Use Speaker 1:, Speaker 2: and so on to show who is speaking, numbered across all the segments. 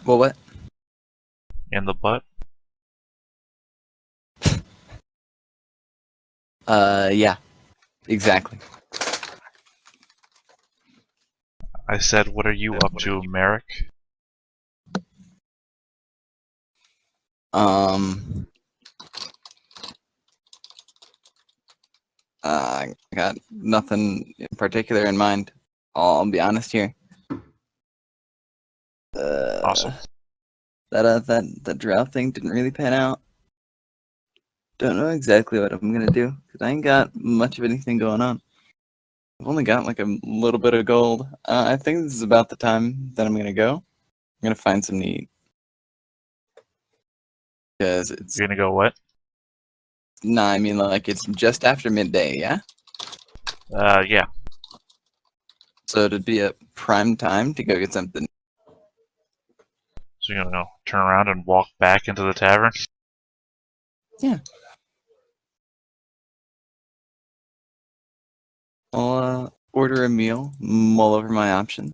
Speaker 1: Well, what?
Speaker 2: In the butt?
Speaker 1: Yeah, exactly.
Speaker 2: I said, what are you up to, Merrick?
Speaker 1: Um, I got nothing in particular in mind. I'll be honest here.
Speaker 2: Awesome.
Speaker 1: That drought thing didn't really pan out. Don't know exactly what I'm gonna do because I ain't got much of anything going on. I've only got like a little bit of gold. I think this is about the time that I'm gonna go. I'm gonna find some need because it's
Speaker 2: You're gonna go what?
Speaker 1: nah. I mean, like it's just after midday, yeah.
Speaker 2: Yeah.
Speaker 1: So it'd be a prime time to go get something.
Speaker 2: So you're gonna turn around and walk back into the tavern?
Speaker 1: Yeah. I'll order a meal, mull over my options.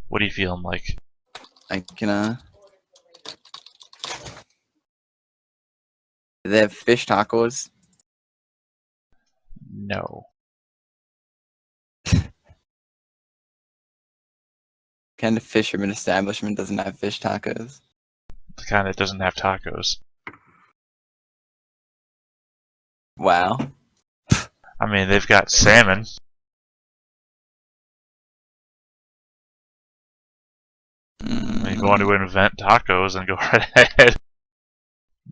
Speaker 2: What are you feeling like?
Speaker 1: I can they have fish tacos.
Speaker 2: No.
Speaker 1: Kind of fisherman establishment doesn't have fish tacos.
Speaker 2: The kind that doesn't have tacos.
Speaker 1: Wow.
Speaker 2: I mean, they've got salmon. I mean, if you want to invent tacos, then go right ahead.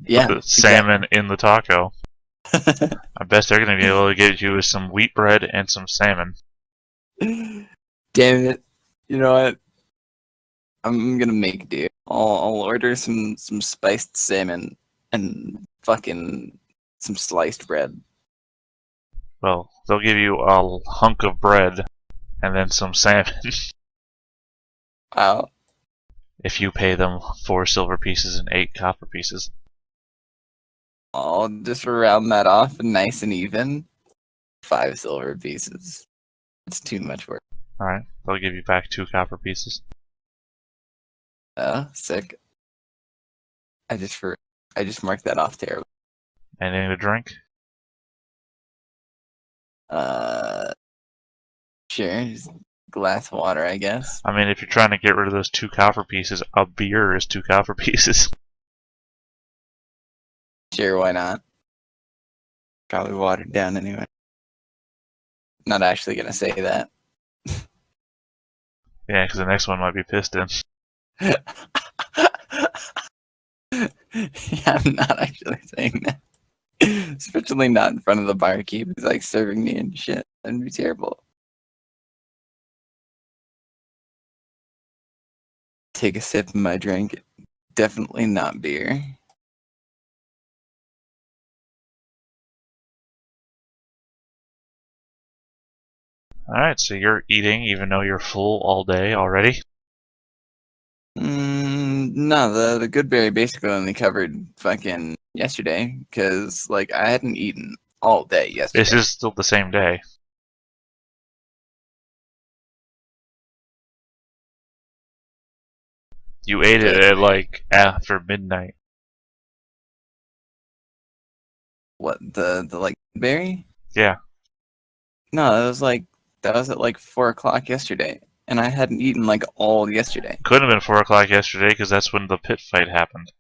Speaker 1: Yeah,
Speaker 2: Put the salmon in the taco.
Speaker 1: exactly.
Speaker 2: I bet they're gonna be able to get you with some wheat bread and some salmon.
Speaker 1: Damn it. You know what? I'm gonna make do. I'll order some spiced salmon and fucking some sliced bread.
Speaker 2: Well, they'll give you a hunk of bread and then some salmon
Speaker 1: Wow.
Speaker 2: if you pay them 4 silver pieces and 8 copper pieces.
Speaker 1: I'll just round that off nice and even. 5 silver pieces. It's too much work.
Speaker 2: Alright, they'll give you back 2 copper pieces.
Speaker 1: Sick. I just marked that off terrible.
Speaker 2: Anything to drink?
Speaker 1: Uh, sure. Just a glass of water, I guess.
Speaker 2: I mean, if you're trying to get rid of those 2 copper pieces, a beer is 2 copper pieces.
Speaker 1: Sure, why not? Probably watered down anyway. Not actually gonna say that.
Speaker 2: Yeah, because the next one might be piston.
Speaker 1: Yeah, I'm not actually saying that. Especially not in front of the barkeep who's like serving me and shit. That'd be terrible. Take a sip of my drink. Definitely not beer.
Speaker 2: Alright, so you're eating even though you're full all day already?
Speaker 1: No, the good berry basically only covered fucking yesterday because like I hadn't eaten all day
Speaker 2: This
Speaker 1: yesterday.
Speaker 2: is still the same day. You ate it
Speaker 1: Okay,
Speaker 2: at like after midnight.
Speaker 1: what the like berry?
Speaker 2: Yeah,
Speaker 1: No, that was at like 4 o'clock yesterday, and I hadn't eaten like all yesterday.
Speaker 2: couldn't have been 4 o'clock yesterday because that's when the pit fight happened.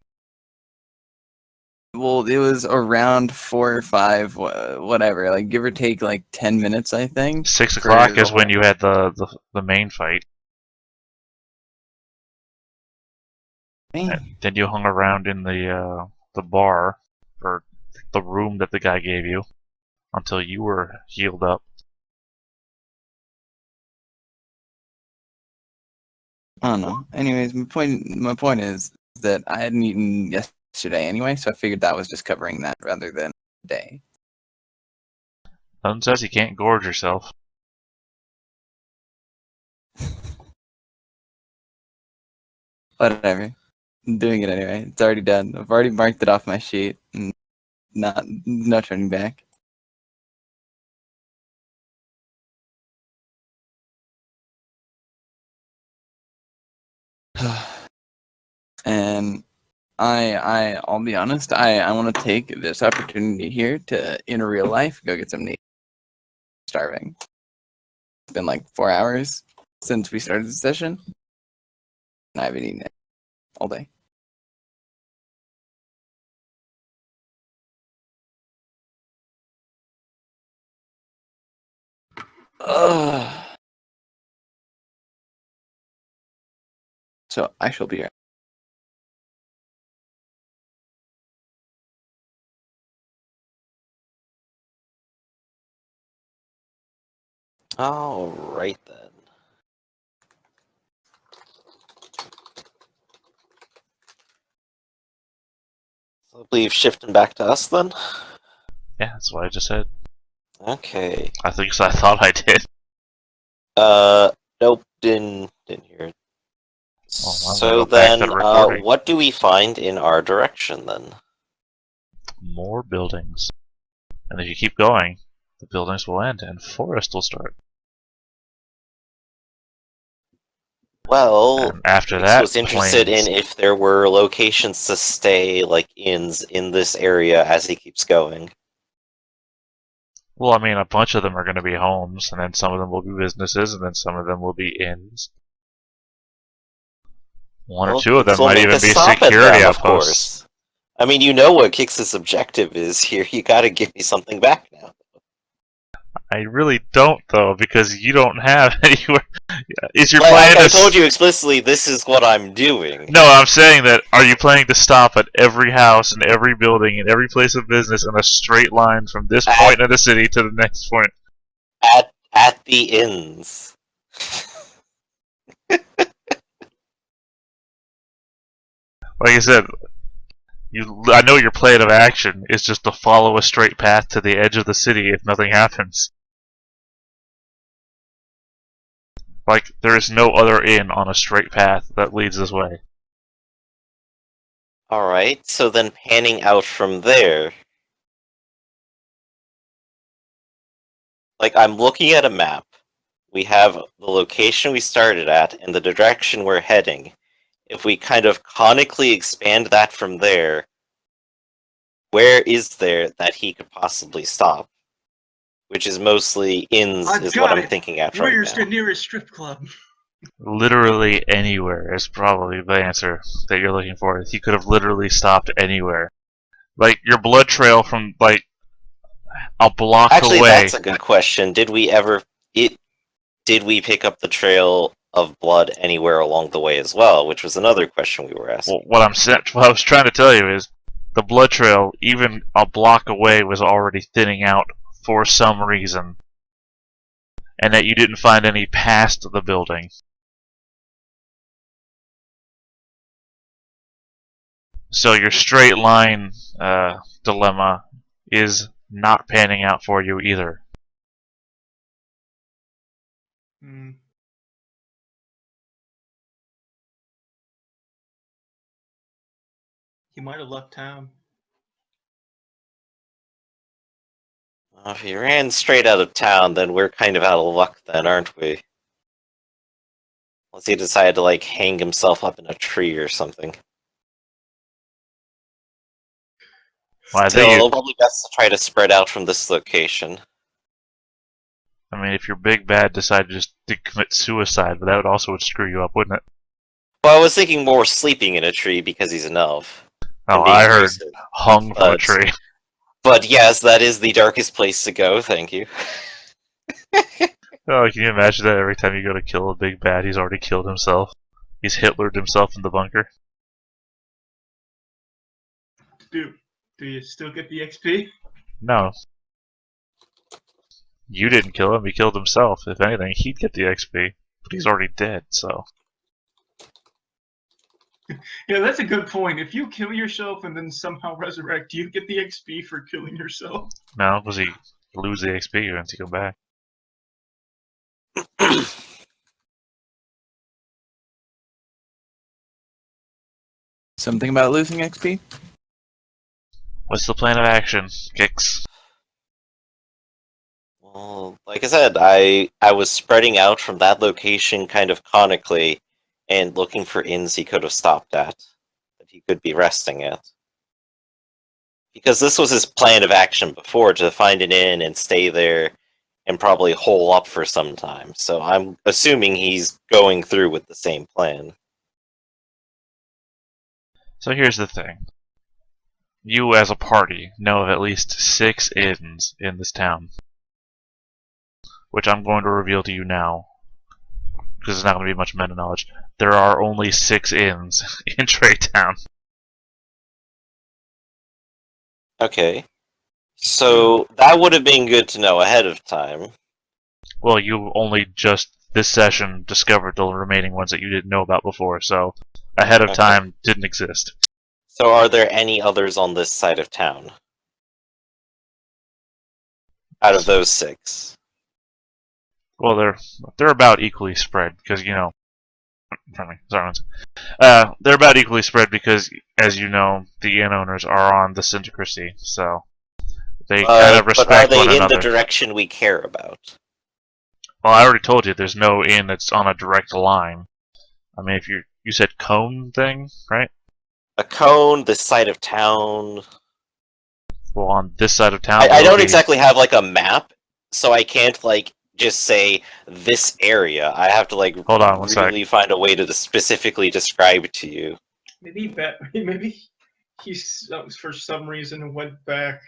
Speaker 1: Well, it was around 4 or 5, whatever, like give or take like 10 minutes, I think,
Speaker 2: 6
Speaker 1: for
Speaker 2: o'clock
Speaker 1: the
Speaker 2: is when
Speaker 1: whole.
Speaker 2: you had the main fight.
Speaker 1: Man,
Speaker 2: Then you hung around in the bar or the room that the guy gave you until you were healed up.
Speaker 1: I don't know. Anyways, my point is that I hadn't eaten yesterday anyway, so I figured that was just covering that rather than day.
Speaker 2: Nothing says you can't gorge yourself.
Speaker 1: Whatever. I'm doing it anyway. It's already done. I've already marked it off my sheet, and no turning back. And I'll be honest, I want to take this opportunity here to, in real life, go get some meat. Starving. It's been like 4 hours since we started the session, and I haven't eaten it all day. Ugh. So I shall be right.
Speaker 3: All right then. So I believe shifting back to us then.
Speaker 2: Yeah, that's what I just said.
Speaker 3: Okay.
Speaker 2: I think so. I thought I did.
Speaker 3: Nope, didn't hear it.
Speaker 2: Well, I'm gonna
Speaker 3: So
Speaker 2: go back to
Speaker 3: then,
Speaker 2: the recording.
Speaker 3: what do we find in our direction then?
Speaker 2: More buildings. And if you keep going, the buildings will end and forest will start.
Speaker 3: Well,
Speaker 2: And after
Speaker 3: Hicks
Speaker 2: that,
Speaker 3: was interested in if there were locations to stay, like inns, in this area as he keeps going.
Speaker 2: Well, I mean, a bunch of them are going to be homes, and then some of them will be businesses, and then some of them will be inns. One or
Speaker 3: Well,
Speaker 2: two of
Speaker 3: Hicks
Speaker 2: them
Speaker 3: will
Speaker 2: might
Speaker 3: make
Speaker 2: even
Speaker 3: a
Speaker 2: be
Speaker 3: stop at
Speaker 2: security
Speaker 3: them, of
Speaker 2: outposts.
Speaker 3: course. I mean, you know what Kix's objective is here. You gotta give me something back now.
Speaker 2: I really don't, though, because you don't have anywhere. Is your
Speaker 3: Like
Speaker 2: plan to?
Speaker 3: I told you explicitly, this is what I'm doing.
Speaker 2: No, I'm saying that. Are you planning to stop at every house and every building and every place of business in a straight line from this point of the city to the next point?
Speaker 3: At the inns.
Speaker 2: Like I said, I know your plan of action is just to follow a straight path to the edge of the city if nothing happens. Like, there is no other inn on a straight path that leads this way.
Speaker 3: Alright, so then panning out from there. Like, I'm looking at a map. We have the location we started at and the direction we're heading. If we kind of conically expand that from there, where is there that he could possibly stop? Which is mostly inns,
Speaker 4: I've
Speaker 3: is
Speaker 4: got
Speaker 3: what I'm
Speaker 4: it.
Speaker 3: thinking at
Speaker 4: Where's
Speaker 3: right now.
Speaker 4: the nearest strip club?
Speaker 2: Literally anywhere is probably the answer that you're looking for. He could have literally stopped anywhere. Like, your blood trail from, like, a block
Speaker 3: Actually,
Speaker 2: away.
Speaker 3: that's a good question. Did we pick up the trail of blood anywhere along the way as well? Which was another question we were asking.
Speaker 2: Well, what I was trying to tell you is the blood trail, even a block away, was already thinning out for some reason, and that you didn't find any past the building. So your straight line dilemma is not panning out for you either.
Speaker 4: Hmm. He might have left town.
Speaker 3: If he ran straight out of town, then we're kind of out of luck then, aren't we? Unless he decided to, like, hang himself up in a tree or something.
Speaker 2: Well,
Speaker 3: Still, it'll probably best to try to spread out from this location.
Speaker 2: I mean, if your big bad decided just to commit suicide, but that would screw you up, wouldn't it?
Speaker 3: Well, I was thinking more sleeping in a tree because he's an elf.
Speaker 2: Oh,
Speaker 3: And being
Speaker 2: I heard
Speaker 3: aggressive.
Speaker 2: hung from a tree.
Speaker 3: But yes, that is the darkest place to go, thank you.
Speaker 2: Oh, can you imagine that every time you go to kill a big bad, he's already killed himself? He's Hitlered himself in the bunker.
Speaker 4: Do you still get the XP?
Speaker 2: No. You didn't kill him, he killed himself. If anything, he'd get the XP. But he's already dead, so.
Speaker 4: Yeah, that's a good point. If you kill yourself and then somehow resurrect, do you get the XP for killing yourself?
Speaker 2: No, because he lose the XP once you go back.
Speaker 1: Something about losing XP?
Speaker 2: What's the plan of action, Kix?
Speaker 3: Well, like I said, I was spreading out from that location kind of conically, and looking for inns he could have stopped at, that he could be resting at. Because this was his plan of action before, to find an inn and stay there and probably hole up for some time. So I'm assuming he's going through with the same plan.
Speaker 2: So here's the thing. You, as a party, know of at least 6 inns in this town. Which I'm going to reveal to you now. Because it's not going to be much meta knowledge. There are only 6 inns in Traytown.
Speaker 3: Okay. So that would have been good to know ahead of time.
Speaker 2: Well, you only just this session discovered the remaining ones that you didn't know about before, so ahead of
Speaker 3: Okay.
Speaker 2: time didn't exist.
Speaker 3: So are there any others on this side of town? Out of those 6?
Speaker 2: Well, they're about equally spread because they're about equally spread because, as you know, the inn owners are on the Syndicracy, so they kind of
Speaker 3: But are
Speaker 2: respect one
Speaker 3: they in the
Speaker 2: another.
Speaker 3: direction we care about?
Speaker 2: Well, I already told you there's no inn that's on a direct line. I mean, if you said cone thing, right?
Speaker 3: A cone, this side of town.
Speaker 2: Well, on this side of town,
Speaker 3: I
Speaker 2: there will
Speaker 3: don't
Speaker 2: be-
Speaker 3: exactly have like a map, so I can't like just say this area. I have to like
Speaker 2: Hold on one sec.
Speaker 3: really find a way to specifically describe it to you.
Speaker 4: Maybe he's for some reason went back.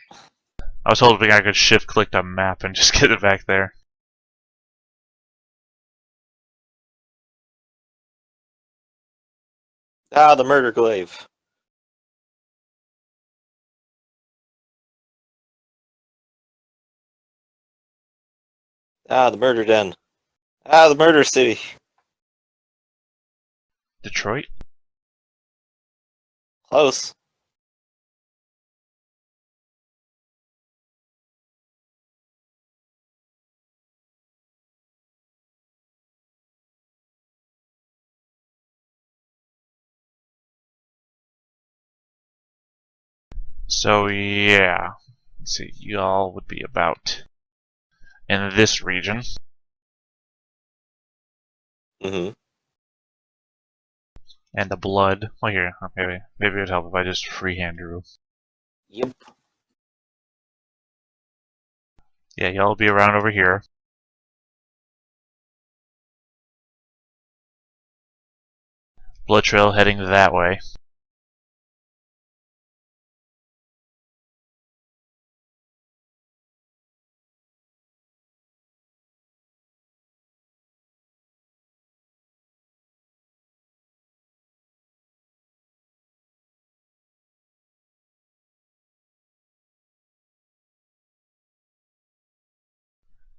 Speaker 2: I was hoping I could shift-click a map and just get it back there.
Speaker 3: Ah, the murder glaive. Ah, the murder den. Ah, the murder city.
Speaker 2: Detroit?
Speaker 3: Close.
Speaker 2: So yeah, let's see, y'all would be about in this region,
Speaker 3: Mm-hmm.
Speaker 2: and the blood. Well, here, maybe it'd help if I just freehand drew.
Speaker 3: Yep.
Speaker 2: Yeah, y'all be around over here. Blood trail heading that way.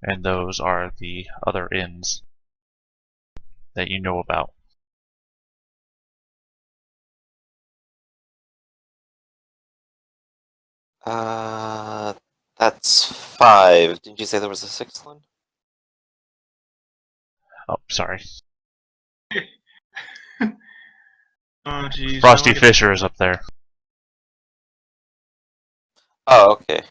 Speaker 2: And those are the other inns that you know about.
Speaker 3: That's 5. Did you say there was a 6th one?
Speaker 2: Oh, sorry.
Speaker 4: Oh jeez.
Speaker 2: Frosty Fisher is up there.
Speaker 3: Oh, okay.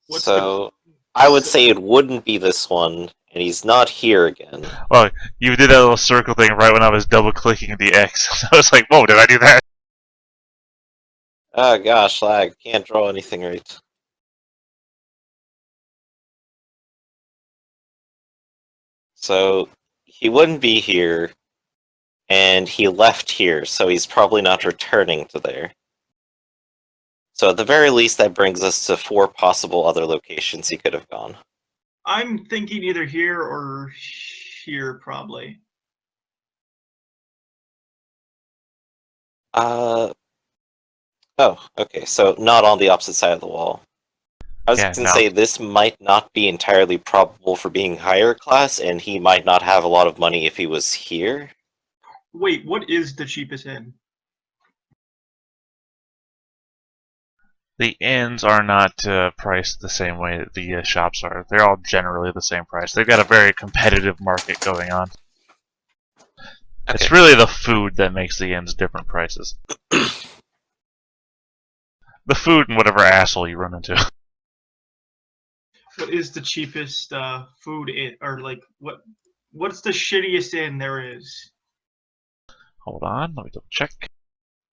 Speaker 4: What's
Speaker 3: So I would say it wouldn't be this one, and he's not here again.
Speaker 2: Well, you did that little circle thing right when I was double-clicking the X. I was like, whoa, did I do that?
Speaker 3: Oh gosh, lag. Can't draw anything right. So he wouldn't be here, and he left here, so he's probably not returning to there. So at the very least, that brings us to 4 possible other locations he could have gone.
Speaker 4: I'm thinking either here or here, probably.
Speaker 3: Oh, okay, so not on the opposite side of the wall. I was
Speaker 2: Yeah,
Speaker 3: going to
Speaker 2: no.
Speaker 3: say this might not be entirely probable for being higher class, and he might not have a lot of money if he was here.
Speaker 4: Wait, what is the cheapest inn?
Speaker 2: The inns are not priced the same way that the shops are. They're all generally the same price. They've got a very competitive market going on.
Speaker 3: Okay.
Speaker 2: It's really the food that makes the inns different prices. The food and whatever asshole you run into.
Speaker 4: What is the cheapest food in, or like what What's the shittiest inn there is?
Speaker 2: Hold on, let me double check.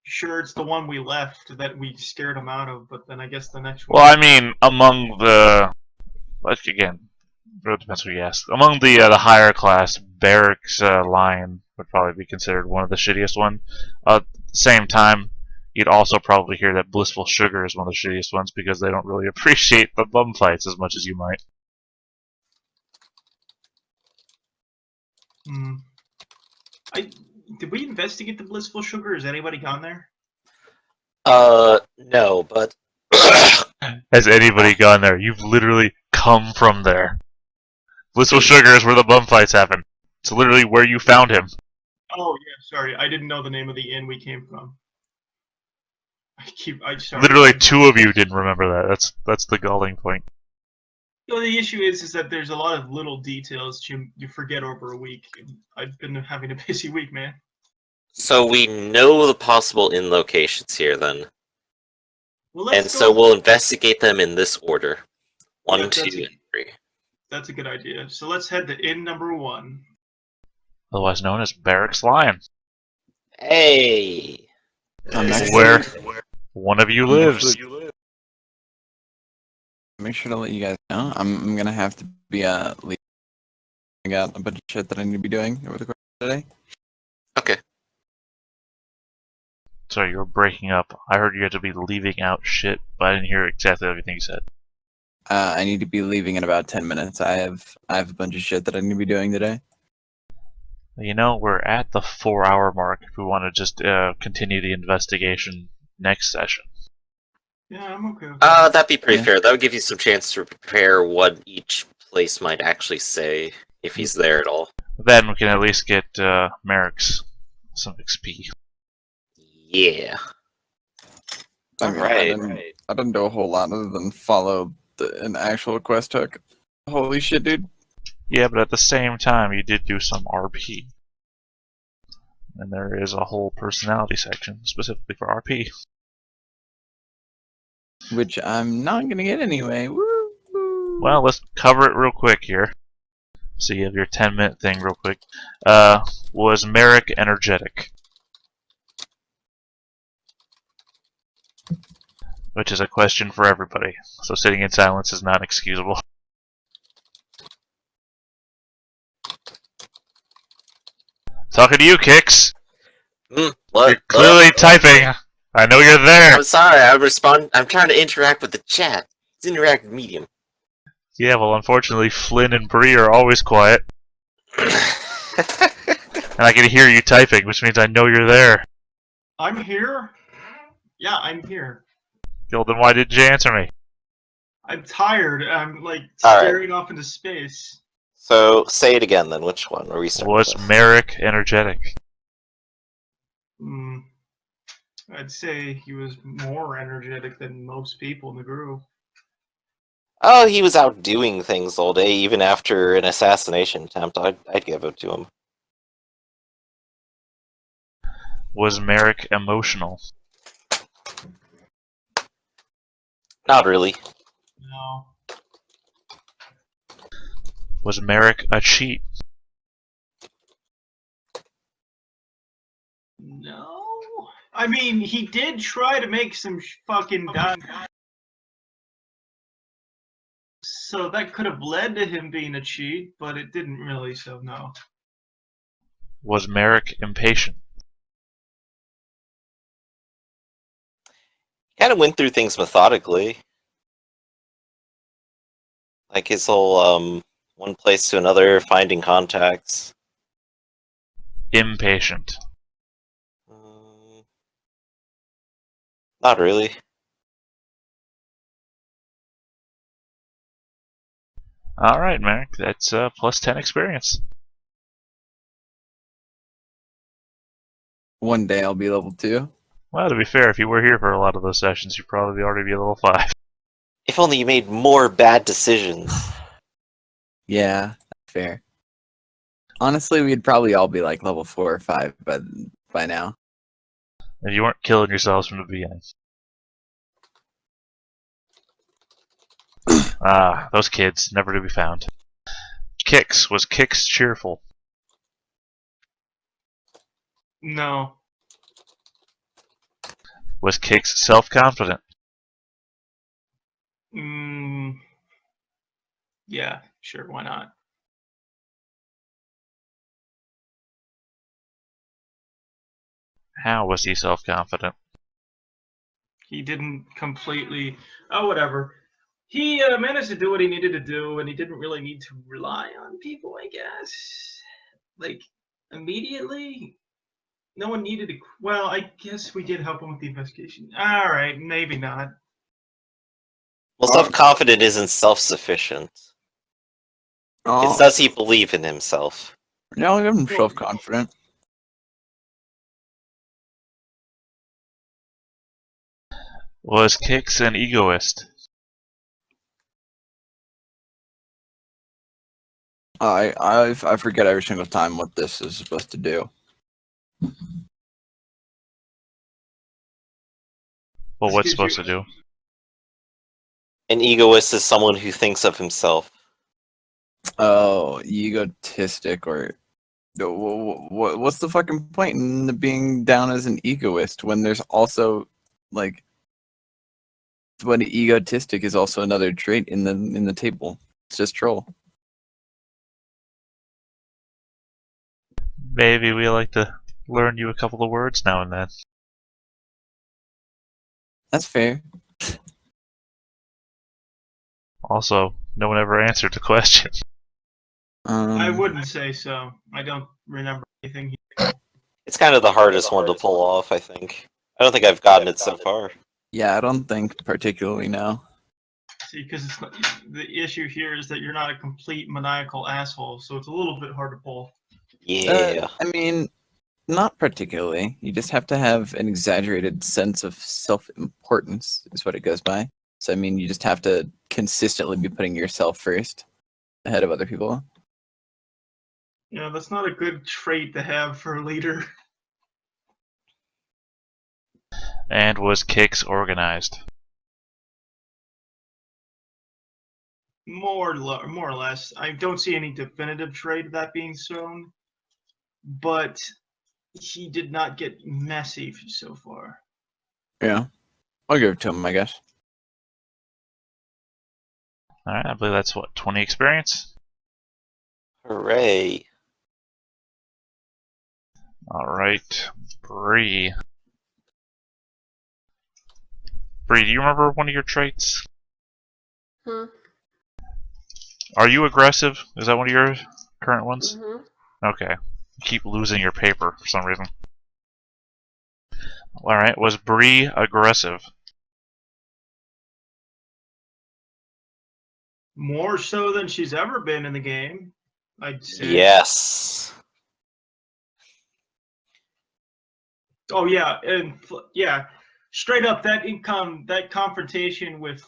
Speaker 4: Sure, it's the one we left that we scared him out of, but then I guess the next
Speaker 2: Well,
Speaker 4: one.
Speaker 2: I mean, among the, like again, it depends who you ask. Among the higher class, Barracks Lion would probably be considered one of the shittiest one. At the same time, you'd also probably hear that Blissful Sugar is one of the shittiest ones because they don't really appreciate the bum fights as much as you might.
Speaker 4: Hmm. Did we investigate the Blissful Sugar? Has anybody gone there?
Speaker 3: No, but
Speaker 2: Has anybody gone there? You've literally come from there. Blissful Sugar is where the bum fights happen. It's literally where you found him.
Speaker 4: Oh yeah, sorry, I didn't know the name of the inn we came from. Sorry.
Speaker 2: Literally, two of you didn't remember that. That's the galling point.
Speaker 4: Well, the issue is that there's a lot of little details you forget over a week. And I've been having a busy week, man.
Speaker 3: so we know the possible in locations here then.
Speaker 4: Well, let's
Speaker 3: And
Speaker 4: go.
Speaker 3: so we'll investigate them in this order. One,
Speaker 4: Yeah,
Speaker 3: 2, and 3.
Speaker 4: That's a good idea. So let's head to inn number 1.
Speaker 2: Otherwise known as Barracks Lion.
Speaker 3: Hey!
Speaker 1: I'm
Speaker 3: This
Speaker 1: actually,
Speaker 2: Where one of you
Speaker 1: I'm
Speaker 2: lives.
Speaker 1: make sure to let you guys know. I'm gonna have to be leaving. I got a bunch of shit that I need to be doing over the course of the day.
Speaker 3: Okay.
Speaker 2: Sorry, you were breaking up. I heard you had to be leaving out shit, but I didn't hear exactly everything you said.
Speaker 1: I need to be leaving in about 10 minutes. I have a bunch of shit that I need to be doing today.
Speaker 2: You know, we're at the 4-hour mark if we want to just continue the investigation next session.
Speaker 4: Yeah, I'm okay with that.
Speaker 3: That'd be pretty
Speaker 1: Yeah.
Speaker 3: fair. That would give you some chance to prepare what each place might actually say, if he's there at all.
Speaker 2: Then we can at least get Merrick's some XP.
Speaker 3: Yeah.
Speaker 1: I mean,
Speaker 3: Alright.
Speaker 1: I didn't do a whole lot other than follow an actual quest hook. Holy shit, dude.
Speaker 2: Yeah, but at the same time, you did do some RP. And there is a whole personality section specifically for RP.
Speaker 1: Which I'm not gonna get anyway. Woo, woo.
Speaker 2: Well, let's cover it real quick here. So you have your 10-minute thing real quick. Was Merrick energetic? Which is a question for everybody. So sitting in silence is not excusable. Talking to you, Kix.
Speaker 3: What?
Speaker 2: You're clearly typing. I know you're there.
Speaker 3: I'm sorry, I'm trying to interact with the chat. It's an interactive medium.
Speaker 2: Yeah, well, unfortunately, Flynn and Bree are always quiet. And I can hear you typing, which means I know you're there.
Speaker 4: I'm here? Yeah, I'm here.
Speaker 2: Well, then why didn't you answer me?
Speaker 4: I'm tired. I'm like
Speaker 3: Alright.
Speaker 4: staring off into space.
Speaker 3: So, say it again then. Which one? Or restart
Speaker 2: Was
Speaker 3: with?
Speaker 2: Merrick energetic?
Speaker 4: Hmm. I'd say he was more energetic than most people in the group.
Speaker 3: Oh, he was out doing things all day, even after an assassination attempt. I'd give it to him.
Speaker 2: Was Merrick emotional?
Speaker 3: Not really.
Speaker 4: No.
Speaker 2: Was Merrick a cheat?
Speaker 4: No. I mean, he did try to make some fucking diamonds. So that could have led to him being a cheat, but it didn't really, so no.
Speaker 2: Was Merrick impatient?
Speaker 3: Kind of went through things methodically. Like his whole, one place to another, finding contacts.
Speaker 2: Impatient.
Speaker 3: Not really.
Speaker 2: Alright, Merrick, that's plus 10 experience.
Speaker 1: One day I'll be level 2.
Speaker 2: Well, to be fair, if you were here for a lot of those sessions, you'd probably already be a level 5.
Speaker 3: If only you made more bad decisions.
Speaker 1: Yeah, fair. Honestly, we'd probably all be like level 4 or 5 by now.
Speaker 2: If you weren't killing yourselves from the beginning. Those kids, never to be found. Kix. Was Kix cheerful?
Speaker 4: No.
Speaker 2: Was Kix self-confident?
Speaker 4: Mm, yeah, sure, why not?
Speaker 2: How was he self-confident?
Speaker 4: He didn't completely. Oh, whatever. He managed to do what he needed to do, and he didn't really need to rely on people, I guess. Like, immediately? No one needed to. Well, I guess we did help him with the investigation. All right, maybe not.
Speaker 3: Well, self-confident isn't self-sufficient. It's
Speaker 1: Oh,
Speaker 3: does he believe in himself?
Speaker 1: yeah, I'll give him
Speaker 4: Well-
Speaker 1: self-confident.
Speaker 2: Was Kix an egoist?
Speaker 1: I forget every single time what this is supposed to do.
Speaker 2: Well,
Speaker 4: This
Speaker 2: what's
Speaker 4: gives
Speaker 2: supposed
Speaker 4: you-
Speaker 2: to do?
Speaker 3: An egoist is someone who thinks of himself.
Speaker 1: Oh, egotistic or what's the fucking point in being down as an egoist when there's also like when egotistic is also another trait in the table. It's just troll.
Speaker 2: Maybe we like to learn you a couple of words now and then.
Speaker 1: That's fair.
Speaker 2: Also, no one ever answered the question.
Speaker 4: I wouldn't say so. I don't remember anything.
Speaker 3: It's kind of the hardest one to pull off, I think. I don't think I've gotten it so far.
Speaker 1: Yeah, I don't think particularly no.
Speaker 4: See, because it's not, the issue here is that you're not a complete maniacal asshole, so it's a little bit hard to pull.
Speaker 3: Yeah.
Speaker 1: I mean, not particularly. You just have to have an exaggerated sense of self-importance, is what it goes by. So, I mean, you just have to consistently be putting yourself first ahead of other people.
Speaker 4: Yeah, that's not a good trait to have for a leader.
Speaker 2: And was Kix organized?
Speaker 4: More or less. I don't see any definitive trait of that being shown, but he did not get messy so far.
Speaker 1: Yeah. I'll give it to him, I guess.
Speaker 2: Alright, I believe that's what, 20 experience?
Speaker 3: Hooray.
Speaker 2: Alright, Bree. Bree, do you remember one of your traits?
Speaker 5: Hmm.
Speaker 2: Are you aggressive? Is that one of your current ones?
Speaker 5: Mhm.
Speaker 2: Okay. You keep losing your paper for some reason. Alright, was Bree aggressive?
Speaker 4: More so than she's ever been in the game, I'd say.
Speaker 3: Yes.
Speaker 4: Oh yeah, and yeah, straight up that confrontation with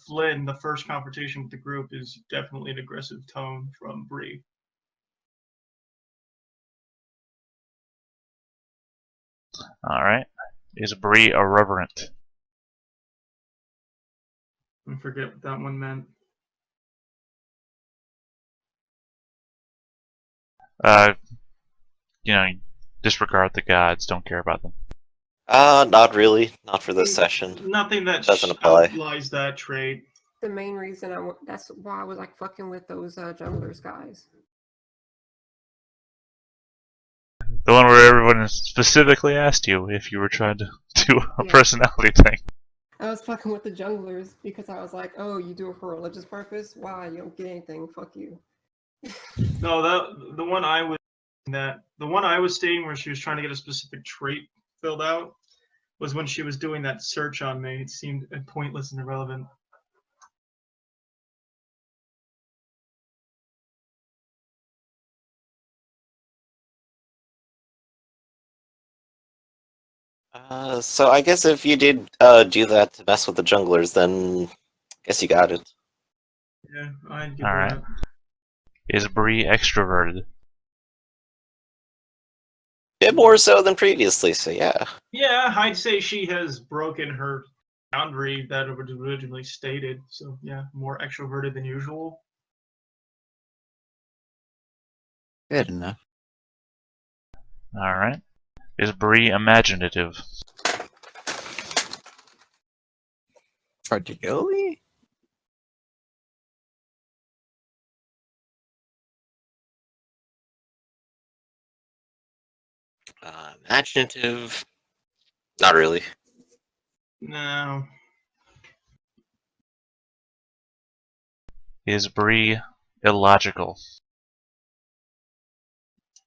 Speaker 4: Flynn, the first confrontation with the group, is definitely an aggressive tone from Bree.
Speaker 2: Alright. Is Bree irreverent?
Speaker 4: I forget what that one meant.
Speaker 2: You know, disregard the gods, don't care about them.
Speaker 3: Not really. Not for this session.
Speaker 4: Nothing that
Speaker 3: Doesn't apply.
Speaker 4: outlies that trait.
Speaker 5: The main reason that's why I was like fucking with those junglers guys.
Speaker 2: The one where everyone specifically asked you if you were trying to do a
Speaker 5: Yeah.
Speaker 2: personality thing.
Speaker 5: I was fucking with the junglers because I was like, oh, you do it for a religious purpose? Why? You don't get anything. Fuck you.
Speaker 4: No, the one I was seeing where she was trying to get a specific trait filled out was when she was doing that search on me. It seemed pointless and irrelevant.
Speaker 3: So I guess if you did do that to mess with the junglers, then I guess you got it.
Speaker 4: Yeah, I'd give
Speaker 2: Alright.
Speaker 4: her that.
Speaker 2: Is Bree extroverted?
Speaker 3: Bit more so than previously, so yeah.
Speaker 4: Yeah, I'd say she has broken her boundary that was originally stated. So yeah, more extroverted than usual.
Speaker 1: Good enough.
Speaker 2: Alright. Is Bree imaginative?
Speaker 1: Particularly?
Speaker 3: Imaginative? Not really.
Speaker 4: No.
Speaker 2: Is Bree illogical?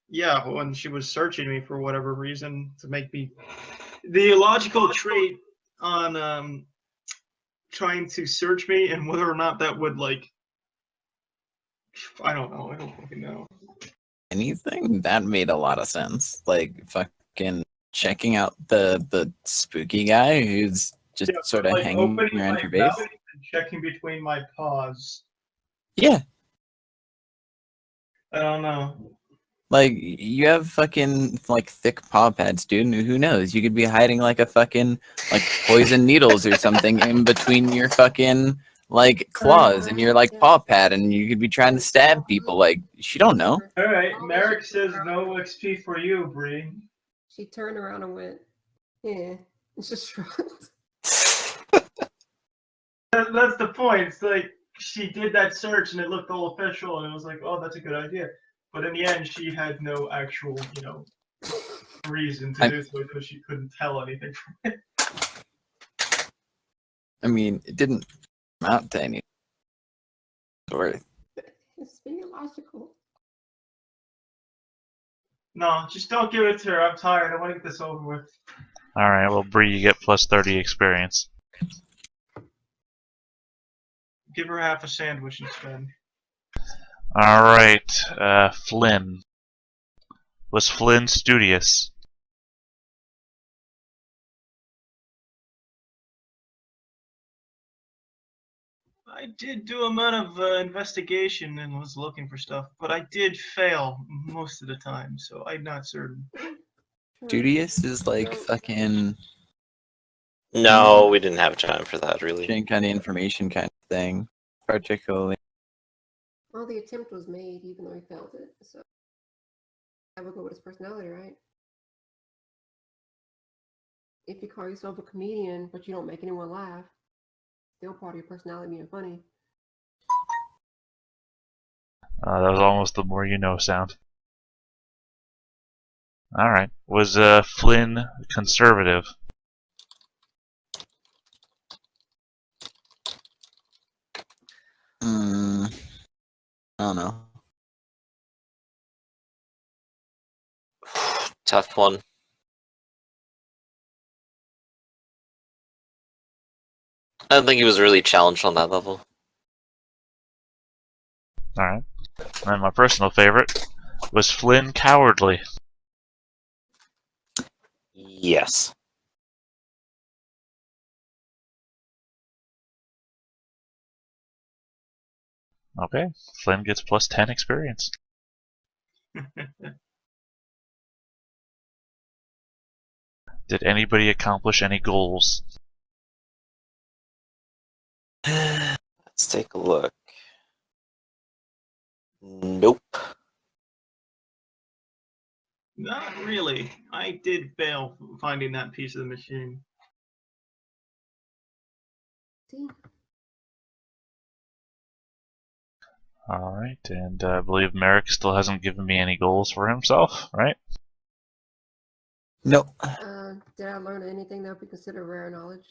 Speaker 4: Yeah, when she was searching me for whatever reason to make me the illogical trait on trying to search me and whether or not that would like I don't know. I don't fucking know.
Speaker 1: Anything? That made a lot of sense. Like fucking checking out the spooky guy who's just
Speaker 4: Yeah,
Speaker 1: sort of
Speaker 4: like
Speaker 1: hanging
Speaker 4: opening
Speaker 1: around
Speaker 4: my
Speaker 1: your base.
Speaker 4: mouth and checking between my paws.
Speaker 1: Yeah,
Speaker 4: I don't know.
Speaker 1: like you have fucking like thick paw pads, dude. And who knows? You could be hiding like a fucking like poison needles or something in between your fucking like claws and your like paw pad, and you could be trying to stab people. Like she don't know.
Speaker 4: All right, Merrick says no XP for you, Bree.
Speaker 5: She turned around and went, yeah. It's just shrugged.
Speaker 4: That's the point. It's like she did that search and it looked all official, and it was like, oh, that's a good idea. But in the end, she had no actual, reason to do so because she couldn't tell anything from it.
Speaker 1: I mean, it didn't amount to any worth.
Speaker 5: It's being illogical.
Speaker 4: No, just don't give it to her. I'm tired. I want to get this over with.
Speaker 2: Alright, well, Bree, you get plus 30 experience.
Speaker 4: Give her half a sandwich instead.
Speaker 2: Alright, Flynn. Was Flynn studious?
Speaker 4: I did do a amount of investigation and was looking for stuff, but I did fail most of the time, so I'm not certain.
Speaker 1: Studious is like fucking
Speaker 3: No, we didn't have time for that, really.
Speaker 1: kind of information kind of thing, particularly.
Speaker 5: Well, the attempt was made, even though he failed it. So that would go with his personality, right? If you call yourself a comedian, but you don't make anyone laugh, still part of your personality being funny.
Speaker 2: That was almost the more you know sound. Alright. Was Flynn conservative?
Speaker 1: I don't know.
Speaker 3: Tough one. I don't think he was really challenged on that level.
Speaker 2: Alright. And my personal favorite, was Flynn cowardly?
Speaker 3: Yes.
Speaker 2: Okay. Flynn gets plus 10 experience. Did anybody accomplish any goals?
Speaker 3: Let's take a look. Nope.
Speaker 4: Not really. I did fail finding that piece of the machine.
Speaker 5: See?
Speaker 2: Alright, and I believe Merrick still hasn't given me any goals for himself, right?
Speaker 1: Nope.
Speaker 5: Did I learn anything that would be considered rare knowledge?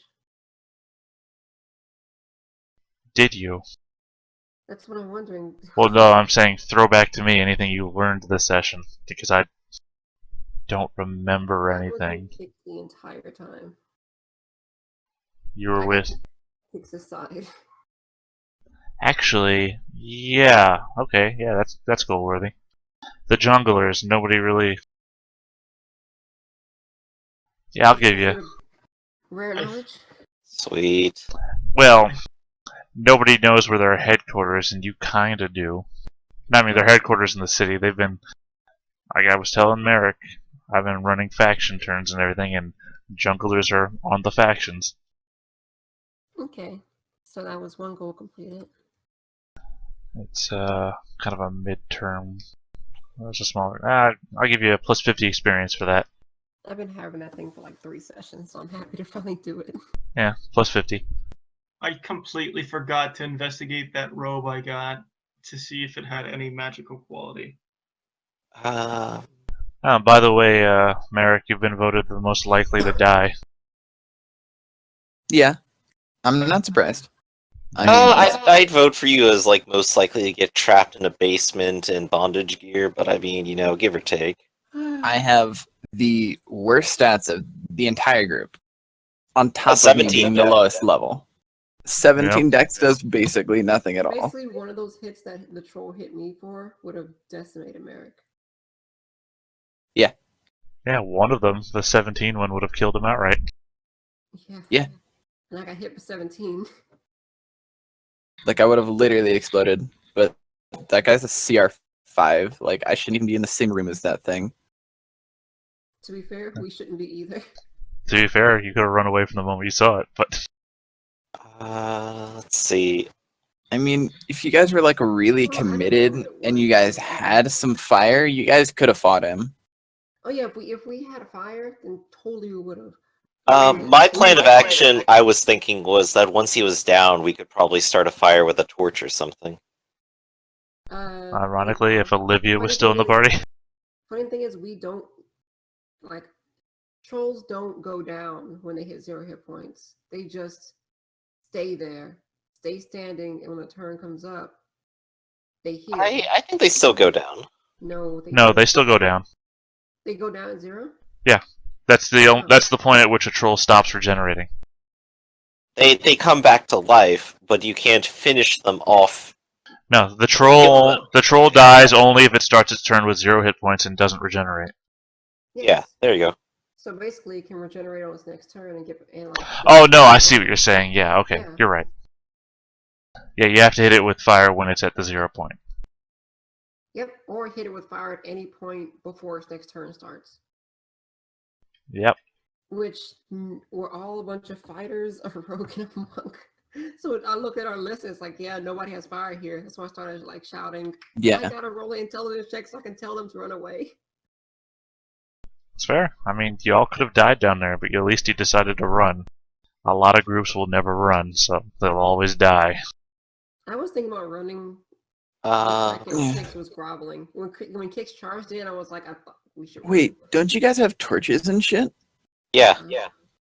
Speaker 2: Did you?
Speaker 5: That's what I'm wondering.
Speaker 2: Well, no, I'm saying throw back to me anything you learned this session, because I don't remember
Speaker 5: I was
Speaker 2: anything.
Speaker 5: with Kix the entire time.
Speaker 2: You were
Speaker 5: I
Speaker 2: with...
Speaker 5: got Kix's side.
Speaker 2: Actually, yeah, okay, yeah, that's goal worthy. The junglers, nobody really... Yeah, I'll give you...
Speaker 5: Rare knowledge?
Speaker 3: Sweet.
Speaker 2: Well, nobody knows where their headquarters, and you kinda do. I mean, their headquarters in the city, they've been... Like I was telling Merrick, I've been running faction turns and everything, and junglers are on the factions.
Speaker 5: Okay. So that was one goal completed.
Speaker 2: It's kind of a midterm. It's a smaller. I'll give you a plus 50 experience for that.
Speaker 5: I've been having that thing for like 3 sessions, so I'm happy to finally do it.
Speaker 2: Yeah, plus 50.
Speaker 4: I completely forgot to investigate that robe I got to see if it had any magical quality.
Speaker 2: By the way, Merrick, you've been voted the most likely to die.
Speaker 1: Yeah, I'm not surprised. I mean,
Speaker 3: I'd vote for you as like most likely to get trapped in a basement in bondage gear, but I mean, give or take.
Speaker 1: I have the worst stats of the entire group, on top of me
Speaker 3: 17
Speaker 1: being the
Speaker 3: dex.
Speaker 1: lowest level. 17 dex does basically nothing at all.
Speaker 5: Basically, one of those hits that the troll hit me for would have decimated Merrick.
Speaker 2: Yeah, one of them, the 17 one, would have killed him outright.
Speaker 1: Yeah.
Speaker 5: And I got hit for 17.
Speaker 1: Like, I would have literally exploded, but that guy's a CR5. Like, I shouldn't even be in the same room as that thing.
Speaker 5: To be fair, we shouldn't be either.
Speaker 2: To be fair, you could have run away from the moment you saw it, but
Speaker 3: Let's see.
Speaker 1: I mean, if you guys were, like, really
Speaker 5: Well, I didn't know
Speaker 1: committed
Speaker 5: what it
Speaker 1: and you
Speaker 5: was.
Speaker 1: guys had some fire, you guys could have fought him.
Speaker 5: Oh yeah, if we had a fire, then totally we would have.
Speaker 3: My plan of action, I was thinking, was that once he was down, we could probably start a fire with a torch or something.
Speaker 2: ironically, if Olivia was
Speaker 5: funny
Speaker 2: still in the
Speaker 5: thing is-
Speaker 2: party.
Speaker 5: Funny thing is, we don't like trolls don't go down when they hit 0 hit points. They just stay there, stay standing, and when the turn comes up, they heal.
Speaker 3: I think they still go down.
Speaker 5: No, they
Speaker 2: No,
Speaker 5: don't.
Speaker 2: they still go down.
Speaker 5: They go down at 0.
Speaker 2: That's the point at which a troll stops regenerating.
Speaker 3: They come back to life, but you can't finish them off.
Speaker 2: No, the troll dies only if it starts its turn with 0 hit points and doesn't regenerate.
Speaker 3: Yeah, there you go.
Speaker 5: So basically, it can regenerate on its next turn and get
Speaker 2: Oh no, I see what you're saying. Yeah, okay,
Speaker 5: Yeah.
Speaker 2: you're right. Yeah, you have to hit it with fire when it's at the 0 point.
Speaker 5: Yep, or hit it with fire at any point before its next turn starts.
Speaker 2: Yep.
Speaker 5: Which we're all a bunch of fighters, a rogue, and a monk. So I look at our list, and it's like, yeah, nobody has fire here. That's why I started like shouting.
Speaker 1: Yeah.
Speaker 5: I gotta roll an intelligence check so I can tell them to run away.
Speaker 2: It's fair. I mean, you all could have died down there, but at least you decided to run. A lot of groups will never run, so they'll always die.
Speaker 5: I was thinking about running.
Speaker 3: Uh,
Speaker 5: Kix was groveling. When Kix charged in, I was like, I thought we should.
Speaker 1: Wait, don't you guys have torches and shit?
Speaker 3: yeah.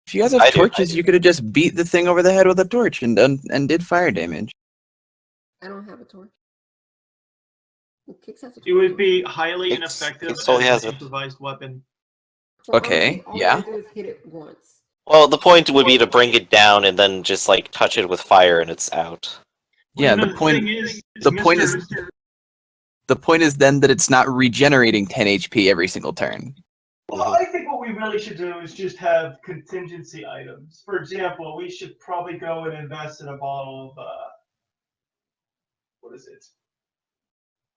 Speaker 1: If you guys have
Speaker 3: I do.
Speaker 1: torches, you could have just beat the thing over the head with a torch and did fire damage.
Speaker 5: I don't have a torch. Kix has a torch.
Speaker 4: It would be highly
Speaker 3: Kix-
Speaker 4: ineffective
Speaker 3: Kix totally
Speaker 4: as
Speaker 3: has
Speaker 4: an
Speaker 3: it.
Speaker 4: improvised weapon.
Speaker 5: Well,
Speaker 1: Okay,
Speaker 5: honestly, all
Speaker 1: yeah.
Speaker 5: I do is hit it once.
Speaker 3: Well, the point would be to bring it down and then just like touch it with fire and it's out.
Speaker 1: Yeah,
Speaker 4: Well,
Speaker 1: the point
Speaker 4: thing is,
Speaker 1: the point is the point is then that it's not regenerating 10 HP every single turn.
Speaker 4: Well, I think what we really should do is just have contingency items. For example, we should probably go and invest in a bottle of what is it?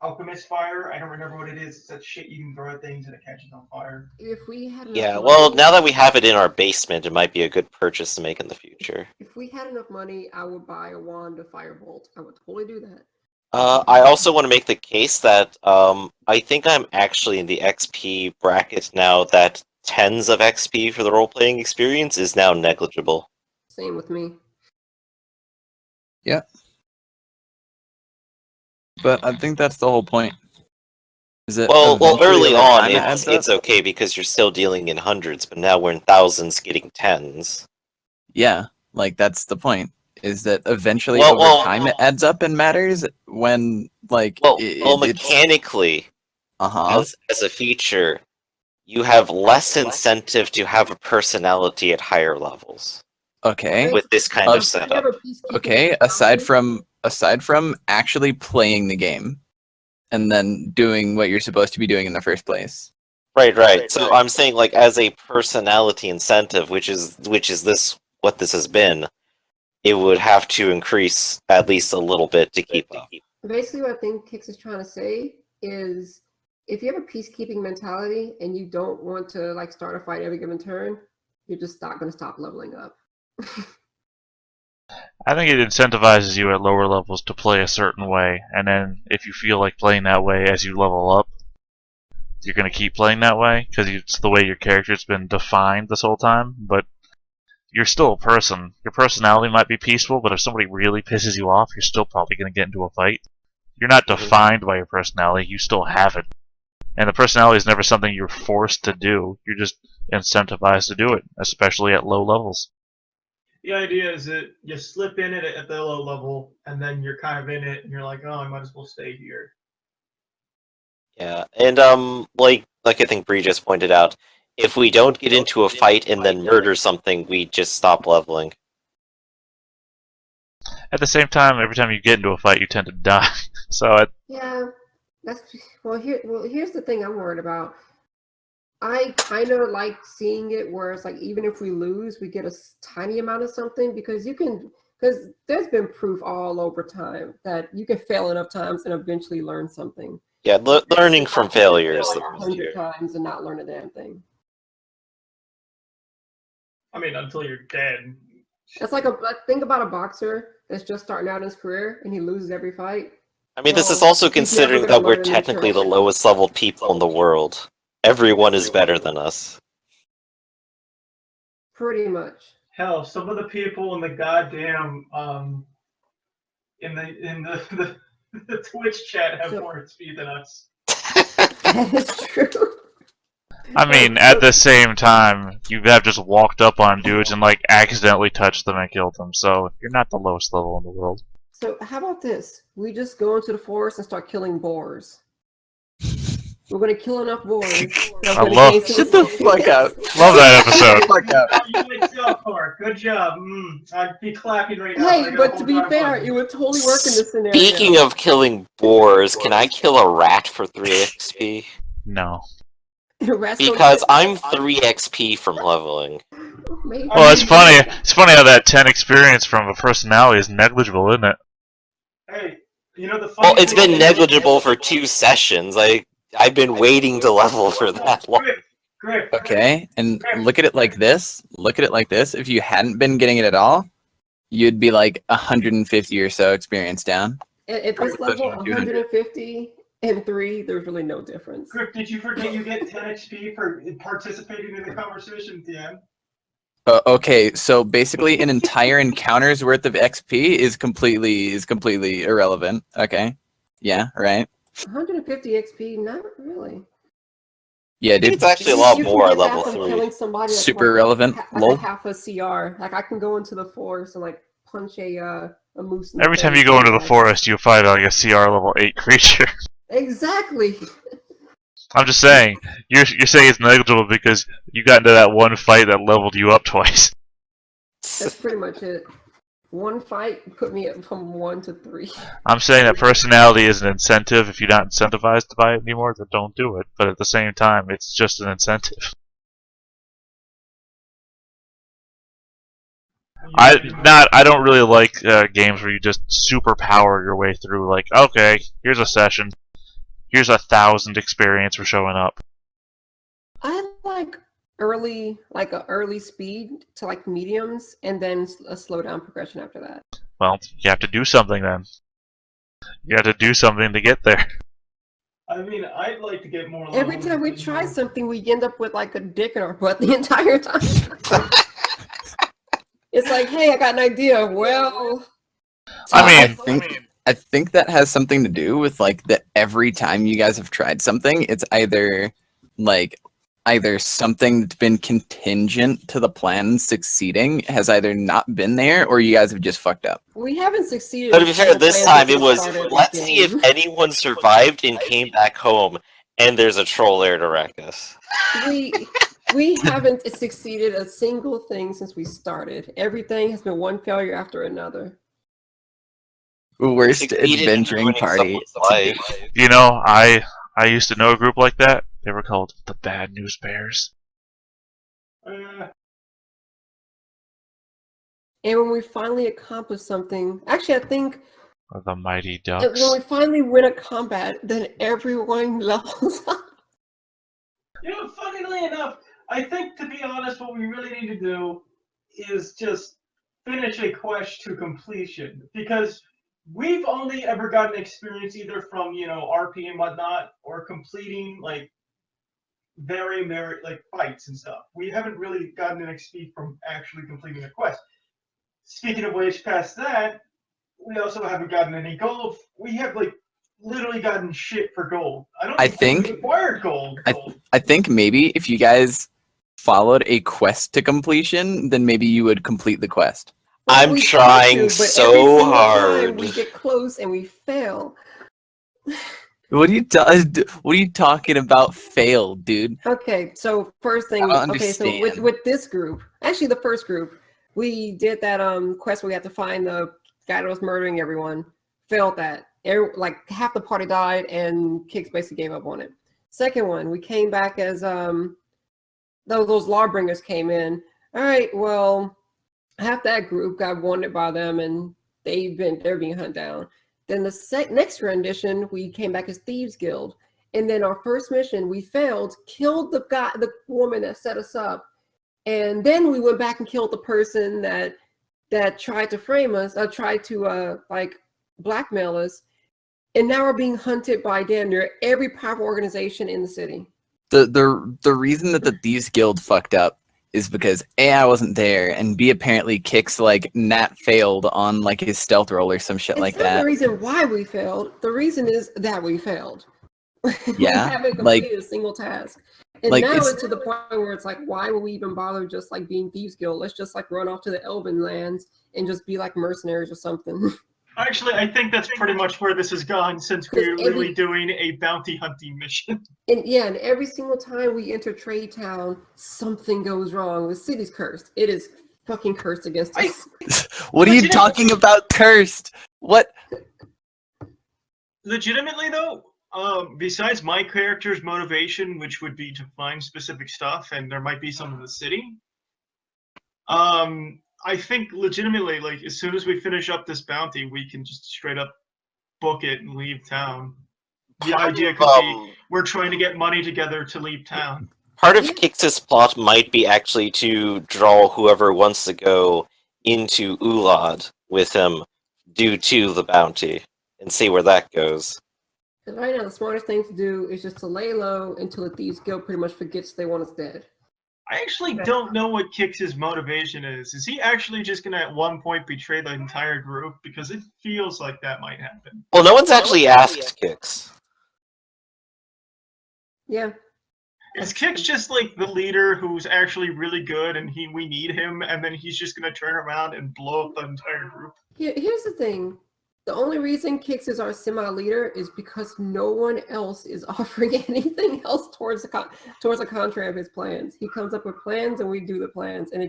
Speaker 4: Alchemist fire. I don't remember what it is. It's that shit you can throw at things and it catches on fire.
Speaker 5: If we had enough
Speaker 3: Yeah,
Speaker 5: money,
Speaker 3: well, now that we have it in our basement, it might be a good purchase to make in the future.
Speaker 5: if we had enough money, I would buy a wand of firebolt. I would totally do that.
Speaker 3: I also want to make the case that I think I'm actually in the XP bracket now that tens of XP for the role-playing experience is now negligible.
Speaker 5: Same with me.
Speaker 1: But I think that's the whole point. Is it
Speaker 3: Well,
Speaker 1: eventually
Speaker 3: early
Speaker 1: over
Speaker 3: on,
Speaker 1: time it adds
Speaker 3: it's
Speaker 1: up?
Speaker 3: okay because you're still dealing in hundreds, but now we're in thousands getting tens.
Speaker 1: Yeah, like that's the point. Is that eventually
Speaker 3: Well,
Speaker 1: over time it adds up and matters when like
Speaker 3: Well,
Speaker 1: it's
Speaker 3: mechanically,
Speaker 1: uh-huh.
Speaker 3: as a feature, you have less incentive to have a personality at higher levels
Speaker 1: Okay.
Speaker 3: with this kind of setup.
Speaker 1: Okay, aside from actually playing the game and then doing what you're supposed to be doing in the first place.
Speaker 3: Right. So I'm saying, like, as a personality incentive, which is this what this has been, it would have to increase at least a little bit to keep up.
Speaker 5: Basically, what I think Kix is trying to say is, if you have a peacekeeping mentality and you don't want to like start a fight every given turn, you're just not going to stop leveling up.
Speaker 2: I think it incentivizes you at lower levels to play a certain way, and then if you feel like playing that way as you level up, you're going to keep playing that way because it's the way your character's been defined this whole time. But you're still a person. Your personality might be peaceful, but if somebody really pisses you off, you're still probably going to get into a fight. You're not defined by your personality. You still have it. And the personality is never something you're forced to do. You're just incentivized to do it, especially at low levels.
Speaker 4: The idea is that you slip in it at the low level, and then you're kind of in it, and you're like, oh, I might as well stay here.
Speaker 3: Yeah, and like I think Bree just pointed out, if we don't get into a fight and then murder something, we just stop leveling.
Speaker 2: At the same time, every time you get into a fight, you tend to die. So
Speaker 5: Yeah, that's here's the thing I'm worried about. I kind of like seeing it where it's like even if we lose, we get a tiny amount of something because there's been proof all over time that you can fail enough times and eventually learn something.
Speaker 3: Yeah, learning from failure is the
Speaker 5: like 100 times and not learn a damn thing.
Speaker 4: I mean, until you're dead.
Speaker 5: That's like think about a boxer that's just starting out his career and he loses every fight.
Speaker 3: I mean, this is also considering that we're technically the lowest level people in the world. Everyone is better than us.
Speaker 5: Pretty much.
Speaker 4: Hell, some of the people in the goddamn in the Twitch chat have more XP than us.
Speaker 5: That is true.
Speaker 2: I mean, at the same time, you have just walked up on dudes and like accidentally touched them and killed them. So you're not the lowest level in the world.
Speaker 5: So how about this? We just go into the forest and start killing boars. We're gonna kill enough boars.
Speaker 2: I love.
Speaker 1: Shut the fuck up.
Speaker 2: Love that episode.
Speaker 1: Fuck up.
Speaker 4: You went so far. Good job. I'd be clapping right now.
Speaker 5: Hey, but to be fair, it would totally work in this scenario.
Speaker 3: Speaking of killing boars, can I kill a rat for 3 XP?
Speaker 2: No.
Speaker 3: Because I'm 3 XP from leveling.
Speaker 5: Maybe.
Speaker 2: Well, it's funny. It's funny how that 10 experience from a personality is negligible, isn't it?
Speaker 4: Hey, you know the funny
Speaker 3: Well, it's
Speaker 4: thing
Speaker 3: been
Speaker 4: is-
Speaker 3: negligible for 2 sessions. I've been waiting to level for that long.
Speaker 4: Griff,
Speaker 1: Okay, and look at it like this. Look at it like this. If you hadn't been getting it at all, you'd be like 150 or so experience down.
Speaker 5: At this
Speaker 1: Closer
Speaker 5: level,
Speaker 1: to 200.
Speaker 5: 150 and 3, there's really no difference.
Speaker 4: Griff, did you forget you get 10 XP for participating in the conversation at the end?
Speaker 1: Okay, so basically, an entire encounter's worth of XP is completely irrelevant. Okay, yeah, right.
Speaker 5: 150 XP, not really.
Speaker 1: Yeah, dude.
Speaker 3: It's actually a lot
Speaker 5: You can
Speaker 3: more
Speaker 5: get
Speaker 3: at
Speaker 5: that
Speaker 3: level
Speaker 5: from
Speaker 3: 3.
Speaker 5: killing somebody that's
Speaker 1: Super
Speaker 5: like
Speaker 1: relevant. Lol.
Speaker 5: half a CR. Like I can go into the forest and like punch a moose. In the
Speaker 2: Every time
Speaker 5: face
Speaker 2: you go into
Speaker 5: and,
Speaker 2: the forest, you find like a CR level 8 creature.
Speaker 5: Exactly.
Speaker 2: I'm just saying. You're saying it's negligible because you got into that one fight that leveled you up twice.
Speaker 5: That's pretty much it. One fight put me up from 1 to 3.
Speaker 2: I'm saying that personality is an incentive. If you're not incentivized to buy it anymore, then don't do it. But at the same time, it's just an incentive. I don't really like games where you just superpower your way through. Like, okay, here's a session. Here's 1,000 experience for showing up.
Speaker 5: I like early speed to like mediums, and then a slow down progression after that.
Speaker 2: Well, you have to do something then. You have to do something to get there.
Speaker 4: I mean, I'd like to get more.
Speaker 5: Every time we try something, we end up with like a dick in our butt the entire time. It's like, hey, I got an idea. Well,
Speaker 2: I
Speaker 1: think that has something to do with like that every time you guys have tried something, it's either something that's been contingent to the plan succeeding has either not been there or you guys have just fucked up.
Speaker 5: we haven't succeeded.
Speaker 3: But to be fair, this time it was,
Speaker 5: Started
Speaker 3: let's
Speaker 5: the
Speaker 3: see if
Speaker 5: game.
Speaker 3: anyone survived and came back home, and there's a troll there to wreck us.
Speaker 5: We haven't succeeded a single thing since we started. Everything has been one failure after another.
Speaker 1: Worst
Speaker 3: Succeeded in
Speaker 1: adventuring
Speaker 3: ruining
Speaker 1: party.
Speaker 3: someone's life.
Speaker 2: You know, I used to know a group like that. They were called the Bad News Bears.
Speaker 5: And when we finally accomplish something, actually, I think
Speaker 2: Or the Mighty
Speaker 5: when
Speaker 2: Ducks.
Speaker 5: we finally win a combat, then everyone levels up.
Speaker 4: You know, funnily enough, I think, to be honest, what we really need to do is just finish a quest to completion, because we've only ever gotten experience either from, RP and whatnot, or completing, like, very like fights and stuff. We haven't really gotten an XP from actually completing a quest. Speaking of which, past that, we also haven't gotten any gold. We have like literally gotten shit for gold.
Speaker 1: I
Speaker 4: think we
Speaker 1: think-
Speaker 4: acquired gold.
Speaker 1: I think maybe if you guys followed a quest to completion, then maybe you would complete the quest.
Speaker 3: I'm
Speaker 5: We
Speaker 3: trying
Speaker 5: but
Speaker 3: so
Speaker 5: every single
Speaker 3: hard.
Speaker 5: time we get close and we fail.
Speaker 1: What are you talking about? Fail, dude.
Speaker 5: Okay, so first thing,
Speaker 1: I don't
Speaker 5: okay, so
Speaker 1: understand.
Speaker 5: with this group, actually the first group, we did that quest where we had to find the guy that was murdering everyone. Failed that. Like half the party died, and Kix basically gave up on it. Second one, we came back as those lawbringers came in. All right, well, half that group got wanted by them, and they're being hunted down. Then the next rendition, we came back as Thieves Guild. And then our first mission, we failed, killed the woman that set us up. And then we went back and killed the person that tried to frame us, tried to like blackmail us. And now we're being hunted by damn near every powerful organization in the city.
Speaker 1: The reason that the Thieves Guild fucked up is because A, I wasn't there, and B, apparently Kix like Nat failed on like his stealth roll or some shit like
Speaker 5: It's not
Speaker 1: that.
Speaker 5: the reason why we failed. The reason is that we failed.
Speaker 1: Yeah,
Speaker 5: we haven't
Speaker 1: like-
Speaker 5: completed a single task. And
Speaker 1: like,
Speaker 5: now
Speaker 1: it's-
Speaker 5: it's to the point where it's like, why would we even bother just like being Thieves Guild? Let's just like run off to the Elven lands and just be like mercenaries or something.
Speaker 4: Actually, I think that's pretty much where this has gone since we're literally doing a bounty hunting mission.
Speaker 5: And yeah, and every single time we enter Trade Town, something goes wrong. The city's cursed. It is fucking cursed against us.
Speaker 1: What are you talking about? Cursed? What?
Speaker 4: Legitimately though, besides my character's motivation, which would be to find specific stuff, and there might be some in the city, I think legitimately, like, as soon as we finish up this bounty, we can just straight up book it and leave town. The idea could be we're trying to get money together to leave town.
Speaker 3: Part of Kix's plot might be actually to draw whoever wants to go into Ulad with him due to the bounty and see where that goes.
Speaker 5: And right now, the smartest thing to do is just to lay low until the Thieves Guild pretty much forgets they want us dead.
Speaker 4: I actually don't know what Kix's motivation is. Is he actually just gonna at one point betray the entire group? Because it feels like that might happen.
Speaker 3: Well, no one's actually asked Kix.
Speaker 5: Yeah.
Speaker 4: Is Kix just like the leader who's actually really good and we need him, and then he's just gonna turn around and blow up the entire group?
Speaker 5: Here's the thing. The only reason Kix is our semi-leader is because no one else is offering anything else towards the contrary of his plans. He comes up with plans and we do the plans, and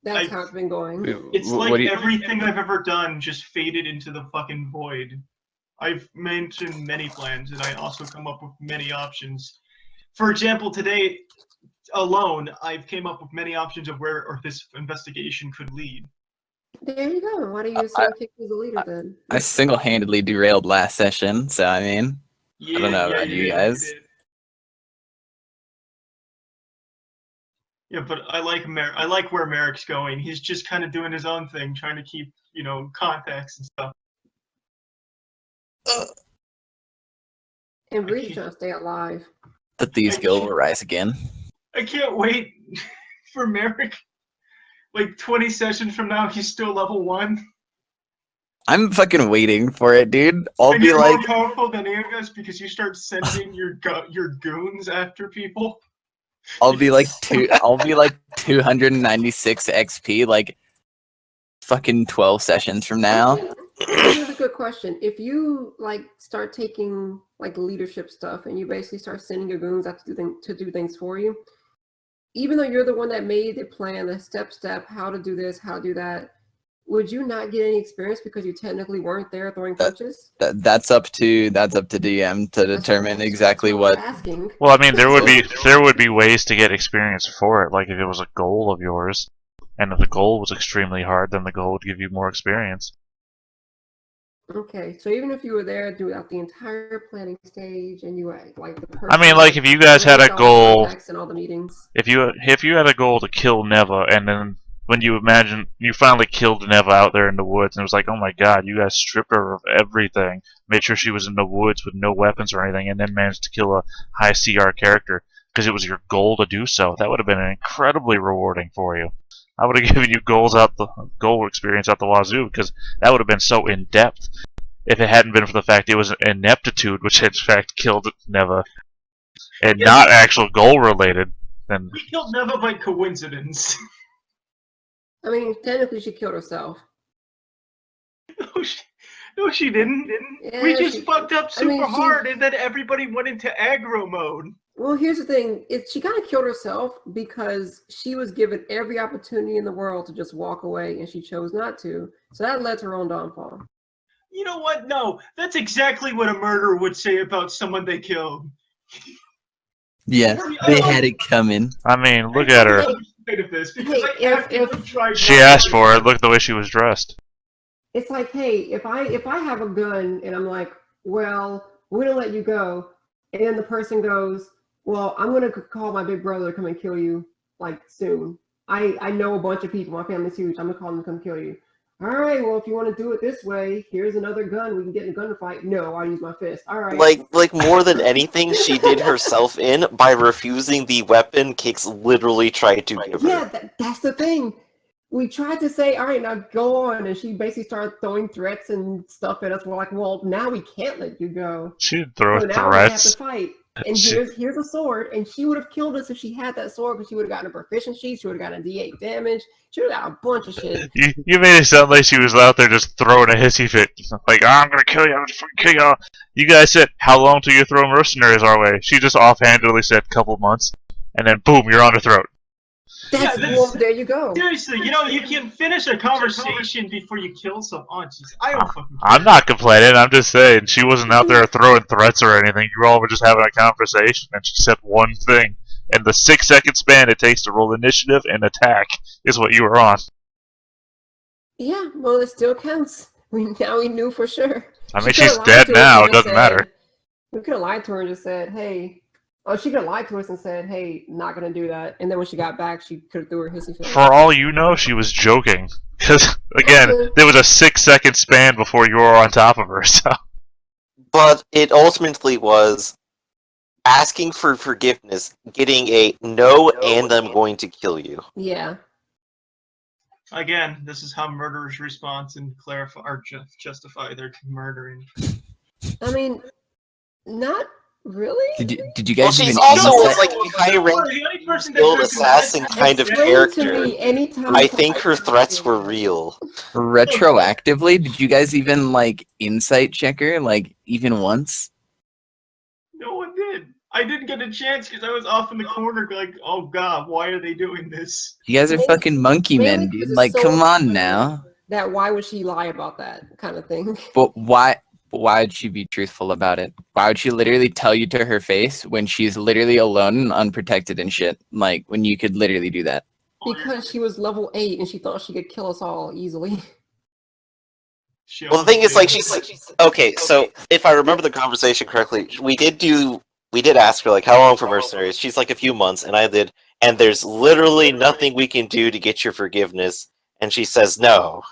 Speaker 5: that's how it's been going.
Speaker 4: It's like everything I've ever done just faded into the fucking void. I've mentioned many plans, and I also come up with many options. For example, today alone, I've came up with many options of where this investigation could lead.
Speaker 5: There you go. Why do you assume Kix is the leader then?
Speaker 1: I single-handedly derailed last session, so I mean,
Speaker 4: Yeah,
Speaker 1: don't know about you guys.
Speaker 4: did. Yeah, but I like where Merrick's going. He's just kind of doing his own thing, trying to keep, contacts and stuff.
Speaker 5: And Bree's trying to stay alive.
Speaker 1: the Thieves Guild will rise again.
Speaker 4: I can't wait for Merrick. Like 20 sessions from now, he's still level 1.
Speaker 1: I'm fucking waiting for it, dude. I'll
Speaker 4: And
Speaker 1: be
Speaker 4: you're
Speaker 1: like,
Speaker 4: more powerful than any of us because you start sending your goons after people.
Speaker 1: I'll be like 296 XP, like fucking 12 sessions from now.
Speaker 5: Here's a good question. If you like start taking like leadership stuff and you basically start sending your goons out to do things for you, even though you're the one that made the plan, the step, how to do this, how to do that, would you not get any experience because you technically weren't there throwing punches?
Speaker 1: That's up to DM to determine exactly what.
Speaker 5: Asking.
Speaker 2: Well, I mean, there would be ways to get experience for it. Like if it was a goal of yours, and if the goal was extremely hard, then the goal would give you more experience.
Speaker 5: Okay, so even if you were there throughout the entire planning stage and you were like the person,
Speaker 2: I mean, like if you guys had a goal,
Speaker 5: and all the meetings.
Speaker 2: if you had a goal to kill Neva, and then when you finally killed Neva out there in the woods, and it was like, oh my god, you guys stripped her of everything, made sure she was in the woods with no weapons or anything, and then managed to kill a high CR character. because it was your goal to do so. That would have been incredibly rewarding for you. I would have given you goal experience out the wazoo, because that would have been so in depth. If it hadn't been for the fact it was ineptitude, which in fact killed Neva, and not actual goal related, then
Speaker 4: We killed Neva by coincidence.
Speaker 5: I mean, technically, she killed herself.
Speaker 4: No, she didn't.
Speaker 5: Yeah,
Speaker 4: We just
Speaker 5: she-
Speaker 4: fucked up
Speaker 5: I mean,
Speaker 4: super
Speaker 5: she-
Speaker 4: hard, and then everybody went into aggro mode.
Speaker 5: Well, here's the thing: she kind of killed herself because she was given every opportunity in the world to just walk away, and she chose not to. So that led to her own downfall.
Speaker 4: You know what? No, that's exactly what a murderer would say about someone they killed.
Speaker 1: Yeah, they had it coming.
Speaker 2: I mean, look at her. She asked for it. Look at the way she was dressed.
Speaker 5: It's like, hey, if I have a gun and I'm like, well, we're gonna let you go, and then the person goes, well, I'm gonna call my big brother to come and kill you like soon. I know a bunch of people. My family's huge. I'm gonna call them to come kill you. All right. Well, if you want to do it this way, here's another gun. We can get in a gunfight. No, I'll use my fist. All right.
Speaker 3: Like more than anything, she did herself in by refusing the weapon Kix literally tried to give her.
Speaker 5: Yeah, that's the thing. We tried to say, all right, now go on, and she basically started throwing threats and stuff at us. We're like, well, now we can't let you go.
Speaker 2: She didn't throw
Speaker 5: So now we have to
Speaker 2: threats.
Speaker 5: fight. And
Speaker 2: She-
Speaker 5: here's a sword, and she would have killed us if she had that sword, because she would have gotten a proficiency, she would have gotten a D8 damage, she would have got a bunch of shit.
Speaker 2: You made it sound like she was out there just throwing a hissy fit. Like, oh, I'm gonna kill you, I'm gonna fucking kill you. You guys said, how long till you throw mercenaries our way? She just offhandedly said, couple months. And then, boom, you're on her throat.
Speaker 5: That's
Speaker 4: Yeah,
Speaker 5: well, there you go.
Speaker 4: Seriously, you can finish a conversation before you kill someone. Oh, jeez, I don't fucking care.
Speaker 2: I'm not complaining, I'm just saying, she wasn't out there throwing threats or anything. You all were just having a conversation, and she said one thing. And the 6-second span it takes to roll initiative and attack is what you were on.
Speaker 5: Yeah, well, it still counts. Now we knew for sure.
Speaker 2: I mean,
Speaker 5: She
Speaker 2: she's
Speaker 5: could've lied
Speaker 2: dead
Speaker 5: to us
Speaker 2: now,
Speaker 5: and
Speaker 2: it
Speaker 5: just
Speaker 2: doesn't matter.
Speaker 5: We could have lied to her and just said, hey, oh, she could have lied to us and said, hey, not gonna do that. And then when she got back, she could have threw her hissy fit.
Speaker 2: For all you know, she was joking. Because, again,
Speaker 5: Okay.
Speaker 2: there was a 6-second span before you were on top of her, so...
Speaker 3: But it ultimately was asking for forgiveness, getting a no, and I'm going to kill you.
Speaker 5: Yeah.
Speaker 4: Again, this is how murderers respond and clarify or justify their murdering.
Speaker 5: I mean, not really.
Speaker 1: Did you
Speaker 3: Well,
Speaker 1: guys
Speaker 3: she's
Speaker 1: even
Speaker 3: also
Speaker 1: insight-
Speaker 3: like a high-ranked
Speaker 4: The only person that
Speaker 3: skilled
Speaker 4: could
Speaker 3: assassin
Speaker 4: commit-
Speaker 3: kind of
Speaker 5: Explain
Speaker 3: character.
Speaker 5: to me anytime
Speaker 3: I think her threats were real.
Speaker 1: retroactively? Did you guys even like insight check her like even once?
Speaker 4: No one did. I didn't get a chance because I was off in the corner like, oh god, why are they doing this?
Speaker 1: You guys are
Speaker 5: Mainly-
Speaker 1: fucking monkey
Speaker 5: mainly
Speaker 1: men,
Speaker 5: because
Speaker 1: dude.
Speaker 5: it's
Speaker 1: Like,
Speaker 5: so
Speaker 1: come on
Speaker 5: funny
Speaker 1: now.
Speaker 5: That why would she lie about that kind of thing?
Speaker 1: But why would she be truthful about it? Why would she literally tell you to her face when she's literally alone and unprotected and shit? Like, when you could literally do that.
Speaker 5: Because she was level 8 and she thought she could kill us all easily.
Speaker 3: Well, the thing is, like, she's okay. So, if I remember the conversation correctly, we did ask her like, how long for mercenaries? She's like a few months, and I did. And there's literally nothing we can do to get your forgiveness. And she says no.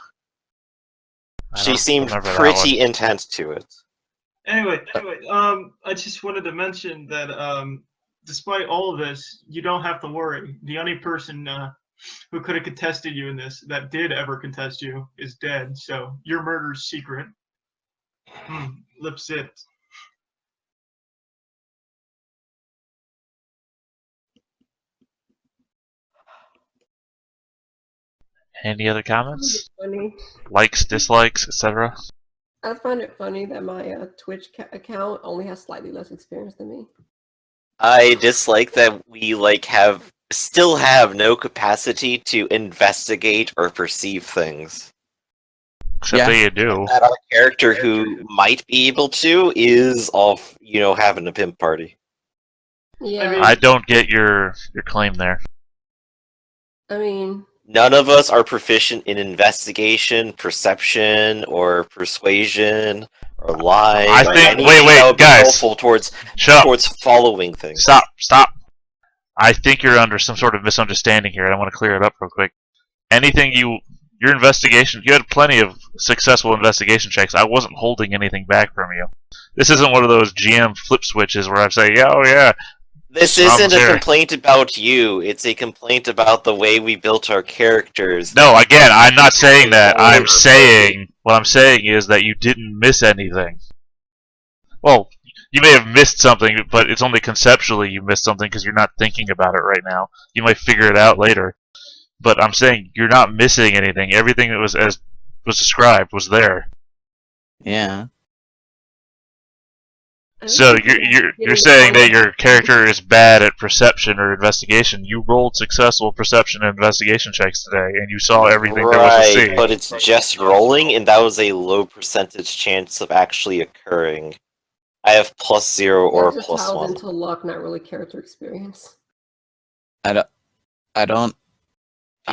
Speaker 2: I
Speaker 3: She
Speaker 2: don't
Speaker 3: seemed
Speaker 2: remember that
Speaker 3: pretty intent to it.
Speaker 4: Anyway, I just wanted to mention that despite all of this, you don't have to worry. The only person who could have contested you in this, that did ever contest you, is dead. So your murder's secret. Lip zipped.
Speaker 2: Any other comments?
Speaker 5: Funny.
Speaker 2: Likes, dislikes, etc.?
Speaker 5: I find it funny that my Twitch account only has slightly less experience than me.
Speaker 3: I dislike that we still have no capacity to investigate or perceive things.
Speaker 2: Except
Speaker 1: Yeah.
Speaker 2: that you do.
Speaker 3: That our character who might be able to is off, having a pimp party.
Speaker 5: Yeah,
Speaker 2: I don't get your claim there.
Speaker 5: I mean,
Speaker 3: None of us are proficient in investigation, perception, or persuasion, or lying.
Speaker 2: I
Speaker 3: or
Speaker 2: think-
Speaker 3: anything
Speaker 2: wait,
Speaker 3: that would be
Speaker 2: guys.
Speaker 3: helpful towards
Speaker 2: Shut up!
Speaker 3: following things.
Speaker 2: Stop! I think you're under some sort of misunderstanding here, and I want to clear it up real quick. Your investigation, you had plenty of successful investigation checks. I wasn't holding anything back from you. This isn't one of those GM flip switches where I say, oh yeah,
Speaker 3: This
Speaker 2: Problems
Speaker 3: isn't a
Speaker 2: here.
Speaker 3: complaint about you. It's a complaint about the way we built our characters.
Speaker 2: No, again, I'm not saying that.
Speaker 3: So-
Speaker 2: I'm saying what I'm saying is that you didn't miss anything. Well, you may have missed something, but it's only conceptually you missed something because you're not thinking about it right now. You might figure it out later. But I'm saying you're not missing anything. Everything that was described was there.
Speaker 1: Yeah.
Speaker 2: So you're saying that your character is bad at perception or investigation. You rolled successful perception and investigation checks today, and you saw everything there was to see.
Speaker 3: But it's just rolling, and that was a low percentage chance of actually occurring. I have +0 or
Speaker 5: That's just tiled
Speaker 3: +1.
Speaker 5: into luck, not really character experience.
Speaker 1: I don't.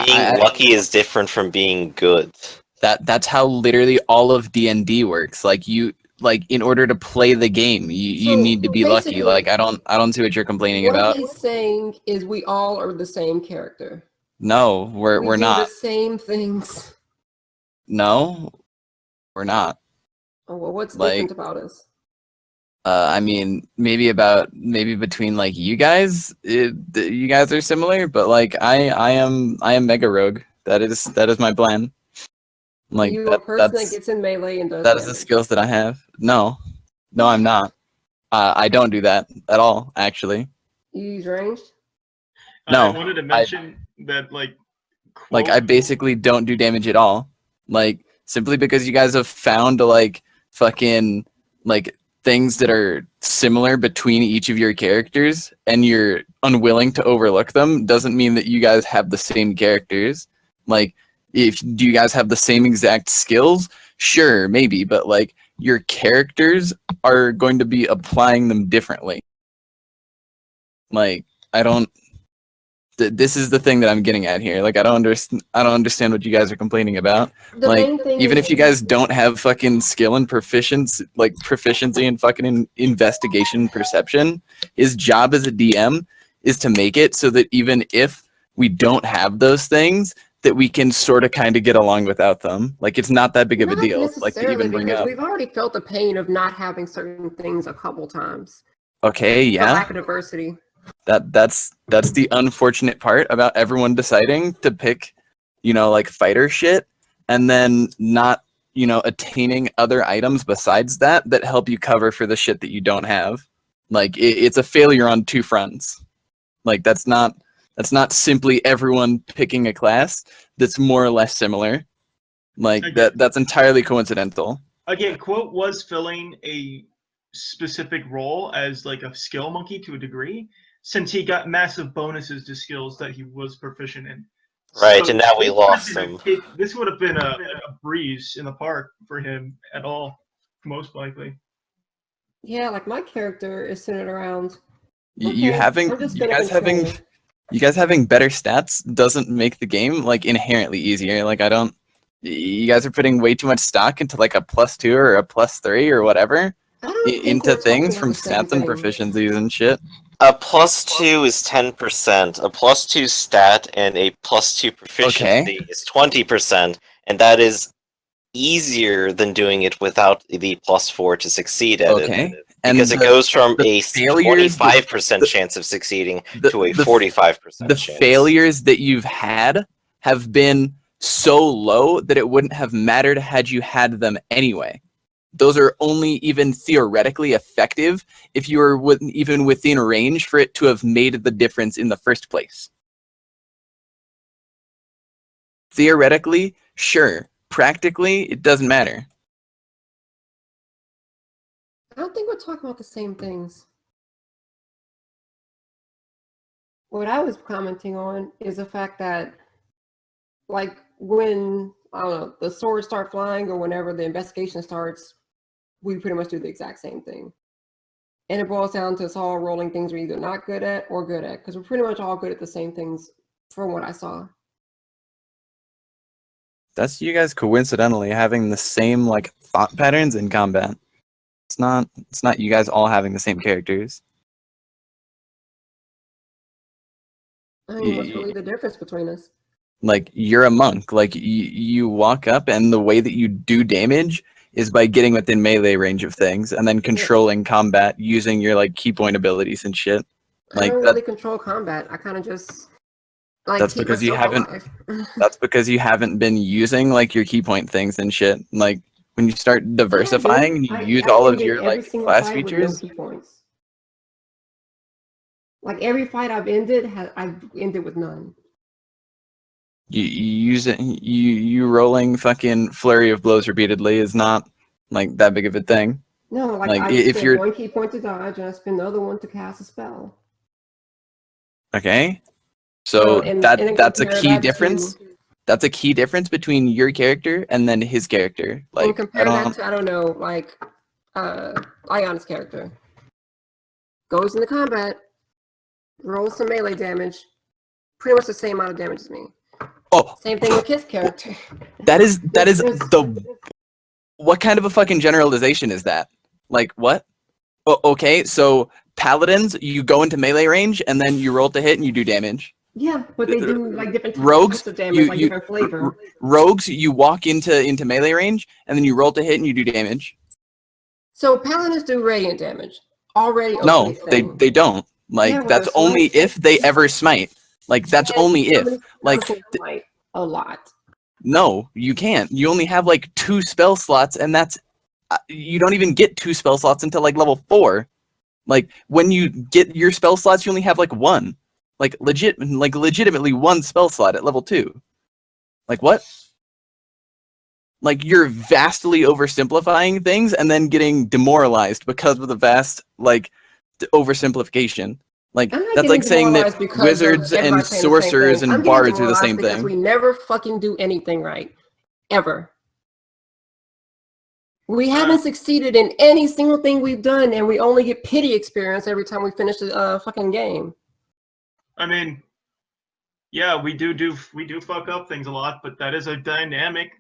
Speaker 3: Being lucky is different from being good.
Speaker 1: That's how literally all of D&D works. Like in order to play the game, you
Speaker 5: So,
Speaker 1: need to be lucky.
Speaker 5: basically,
Speaker 1: Like I don't see what you're complaining
Speaker 5: What
Speaker 1: about.
Speaker 5: he's saying is we all are the same character.
Speaker 1: No, we're
Speaker 5: We do
Speaker 1: not.
Speaker 5: the same things.
Speaker 1: No, we're not.
Speaker 5: Oh, well, what's
Speaker 1: Like-
Speaker 5: different about us?
Speaker 1: I mean, maybe between like you guys, you guys are similar, but like I am Mega Rogue. That is my plan. Like
Speaker 5: You a person that
Speaker 1: that's
Speaker 5: gets in melee and does
Speaker 1: that is the
Speaker 5: damage.
Speaker 1: skills that I have. No, I'm not. I don't do that at all. Actually,
Speaker 5: You use ranged?
Speaker 1: No,
Speaker 4: I wanted to mention that, like
Speaker 1: like I basically don't do damage at all. Like simply because you guys have found like fucking like things that are similar between each of your characters and you're unwilling to overlook them doesn't mean that you guys have the same characters. Like do you guys have the same exact skills? Sure, maybe, but like your characters are going to be applying them differently. Like I don't this is the thing that I'm getting at here. Like I don't understand what you guys are complaining about.
Speaker 5: The
Speaker 1: Like,
Speaker 5: main thing
Speaker 1: even
Speaker 5: is
Speaker 1: if you guys don't have fucking skill and proficiency in fucking investigation and perception, his job as a DM is to make it so that even if we don't have those things, that we can sort of kind of get along without them. Like it's not that big of a
Speaker 5: not
Speaker 1: deal. Like to
Speaker 5: necessarily,
Speaker 1: even bring
Speaker 5: because
Speaker 1: up.
Speaker 5: we've already felt the pain of not having certain things a couple times.
Speaker 1: Okay,
Speaker 5: The
Speaker 1: yeah.
Speaker 5: lack of diversity.
Speaker 1: That's the unfortunate part about everyone deciding to pick, like fighter shit and then not, attaining other items besides that help you cover for the shit that you don't have. Like it's a failure on two fronts. Like that's not simply everyone picking a class that's more or less similar. Like that's entirely coincidental.
Speaker 4: Again, Quote was filling a specific role as like a skill monkey to a degree, since he got massive bonuses to skills that he was proficient in.
Speaker 3: Right,
Speaker 4: So
Speaker 3: and now we
Speaker 4: this would have
Speaker 3: lost
Speaker 4: been
Speaker 3: him.
Speaker 4: this would have been a breeze in the park for him at all, most likely.
Speaker 5: Yeah, like my character is centered around.
Speaker 1: You
Speaker 5: Okay,
Speaker 1: having
Speaker 5: I'm just
Speaker 1: you
Speaker 5: gonna
Speaker 1: guys having
Speaker 5: control.
Speaker 1: you guys having better stats doesn't make the game like inherently easier. Like you guys are putting way too much stock into like a +2 or a +3 or whatever
Speaker 5: I don't think
Speaker 1: into
Speaker 5: we're talking
Speaker 1: things
Speaker 5: about
Speaker 1: from
Speaker 5: the same
Speaker 1: stats and
Speaker 5: thing.
Speaker 1: proficiencies and shit.
Speaker 3: A +2 is 10%. A +2 stat and a +2 proficiency is 20%, and that is easier than doing it without the +4 to succeed at it.
Speaker 1: Okay.
Speaker 3: Because it goes from a
Speaker 1: failures
Speaker 3: 25% chance of succeeding to a 45%
Speaker 1: the
Speaker 3: chance.
Speaker 1: failures that you've had have been so low that it wouldn't have mattered had you had them anyway. Those are only even theoretically effective if you were even within range for it to have made the difference in the first place. Theoretically, sure. Practically, it doesn't matter.
Speaker 5: I don't think we're talking about the same things. What I was commenting on is the fact that, like, when, I don't know, the swords start flying or whenever the investigation starts, we pretty much do the exact same thing. And it boils down to us all rolling things we're either not good at or good at, because we're pretty much all good at the same things from what I saw.
Speaker 1: That's you guys coincidentally having the same like thought patterns in combat. It's not you guys all having the same characters.
Speaker 5: I mean, what's really the difference between us?
Speaker 1: Like you're a monk. Like you walk up and the way that you do damage is by getting within melee range of things and then controlling combat using your like key point abilities and shit.
Speaker 5: I
Speaker 1: Like
Speaker 5: don't
Speaker 1: that.
Speaker 5: really control combat. I kind of just like
Speaker 1: That's
Speaker 5: keep
Speaker 1: because you
Speaker 5: myself
Speaker 1: haven't.
Speaker 5: alive.
Speaker 1: That's because you haven't been using like your key point things and shit. Like when you start diversifying and you use
Speaker 5: I
Speaker 1: all of
Speaker 5: ended
Speaker 1: your
Speaker 5: every
Speaker 1: like
Speaker 5: single
Speaker 1: class
Speaker 5: fight with no
Speaker 1: features.
Speaker 5: key points. Like every fight I've ended, I've ended with none.
Speaker 1: You use it. You rolling fucking flurry of blows repeatedly is not like that big of a thing.
Speaker 5: No, like
Speaker 1: Like
Speaker 5: I
Speaker 1: if
Speaker 5: spend
Speaker 1: you're
Speaker 5: one key point to dodge, and I spend the other one to cast a spell.
Speaker 1: okay,
Speaker 5: So
Speaker 1: so
Speaker 5: and then
Speaker 1: that's a
Speaker 5: compare
Speaker 1: key
Speaker 5: that
Speaker 1: difference.
Speaker 5: to
Speaker 1: That's a key difference between your character and then his character.
Speaker 5: and
Speaker 1: Like I
Speaker 5: compare that
Speaker 1: don't.
Speaker 5: to I don't know, like Ion's character goes into combat, rolls some melee damage, pretty much the same amount of damage as me.
Speaker 1: Oh,
Speaker 5: Same thing with his character.
Speaker 1: that is
Speaker 5: There's-
Speaker 1: the what kind of a fucking generalization is that? Like what? Oh, okay, so paladins, you go into melee range and then you roll to hit and you do damage.
Speaker 5: yeah, but they do like different
Speaker 1: Rogues,
Speaker 5: types of damage,
Speaker 1: you
Speaker 5: like
Speaker 1: you
Speaker 5: different flavor.
Speaker 1: rogues, you walk into melee range and then you roll to hit and you do damage.
Speaker 5: So paladins do radiant damage. Already
Speaker 1: No,
Speaker 5: okay
Speaker 1: they
Speaker 5: thing.
Speaker 1: they don't.
Speaker 5: Yeah,
Speaker 1: Like
Speaker 5: with
Speaker 1: that's
Speaker 5: their
Speaker 1: only
Speaker 5: smites.
Speaker 1: if they ever smite. Like that's
Speaker 5: And
Speaker 1: only if.
Speaker 5: summons
Speaker 1: Like
Speaker 5: can smite a lot.
Speaker 1: no, you can't. You only have like 2 spell slots, and that's you don't even get 2 spell slots until like level 4. Like when you get your spell slots, you only have like 1. Like legitimately 1 spell slot at level 2. Like what? Like you're vastly oversimplifying things and then getting demoralized because of the vast like oversimplification. Like
Speaker 5: I'm not
Speaker 1: that's
Speaker 5: getting
Speaker 1: like saying that
Speaker 5: demoralized because of
Speaker 1: wizards and
Speaker 5: everybody saying the same
Speaker 1: sorcerers
Speaker 5: thing. I'm
Speaker 1: and
Speaker 5: getting
Speaker 1: bards are the
Speaker 5: demoralized
Speaker 1: same
Speaker 5: because we
Speaker 1: thing.
Speaker 5: never fucking do anything right. Ever. We haven't succeeded in any single thing we've done, and we only get pity experience every time we finish a fucking game.
Speaker 4: I mean, yeah, we do fuck up things a lot, but that is a dynamic,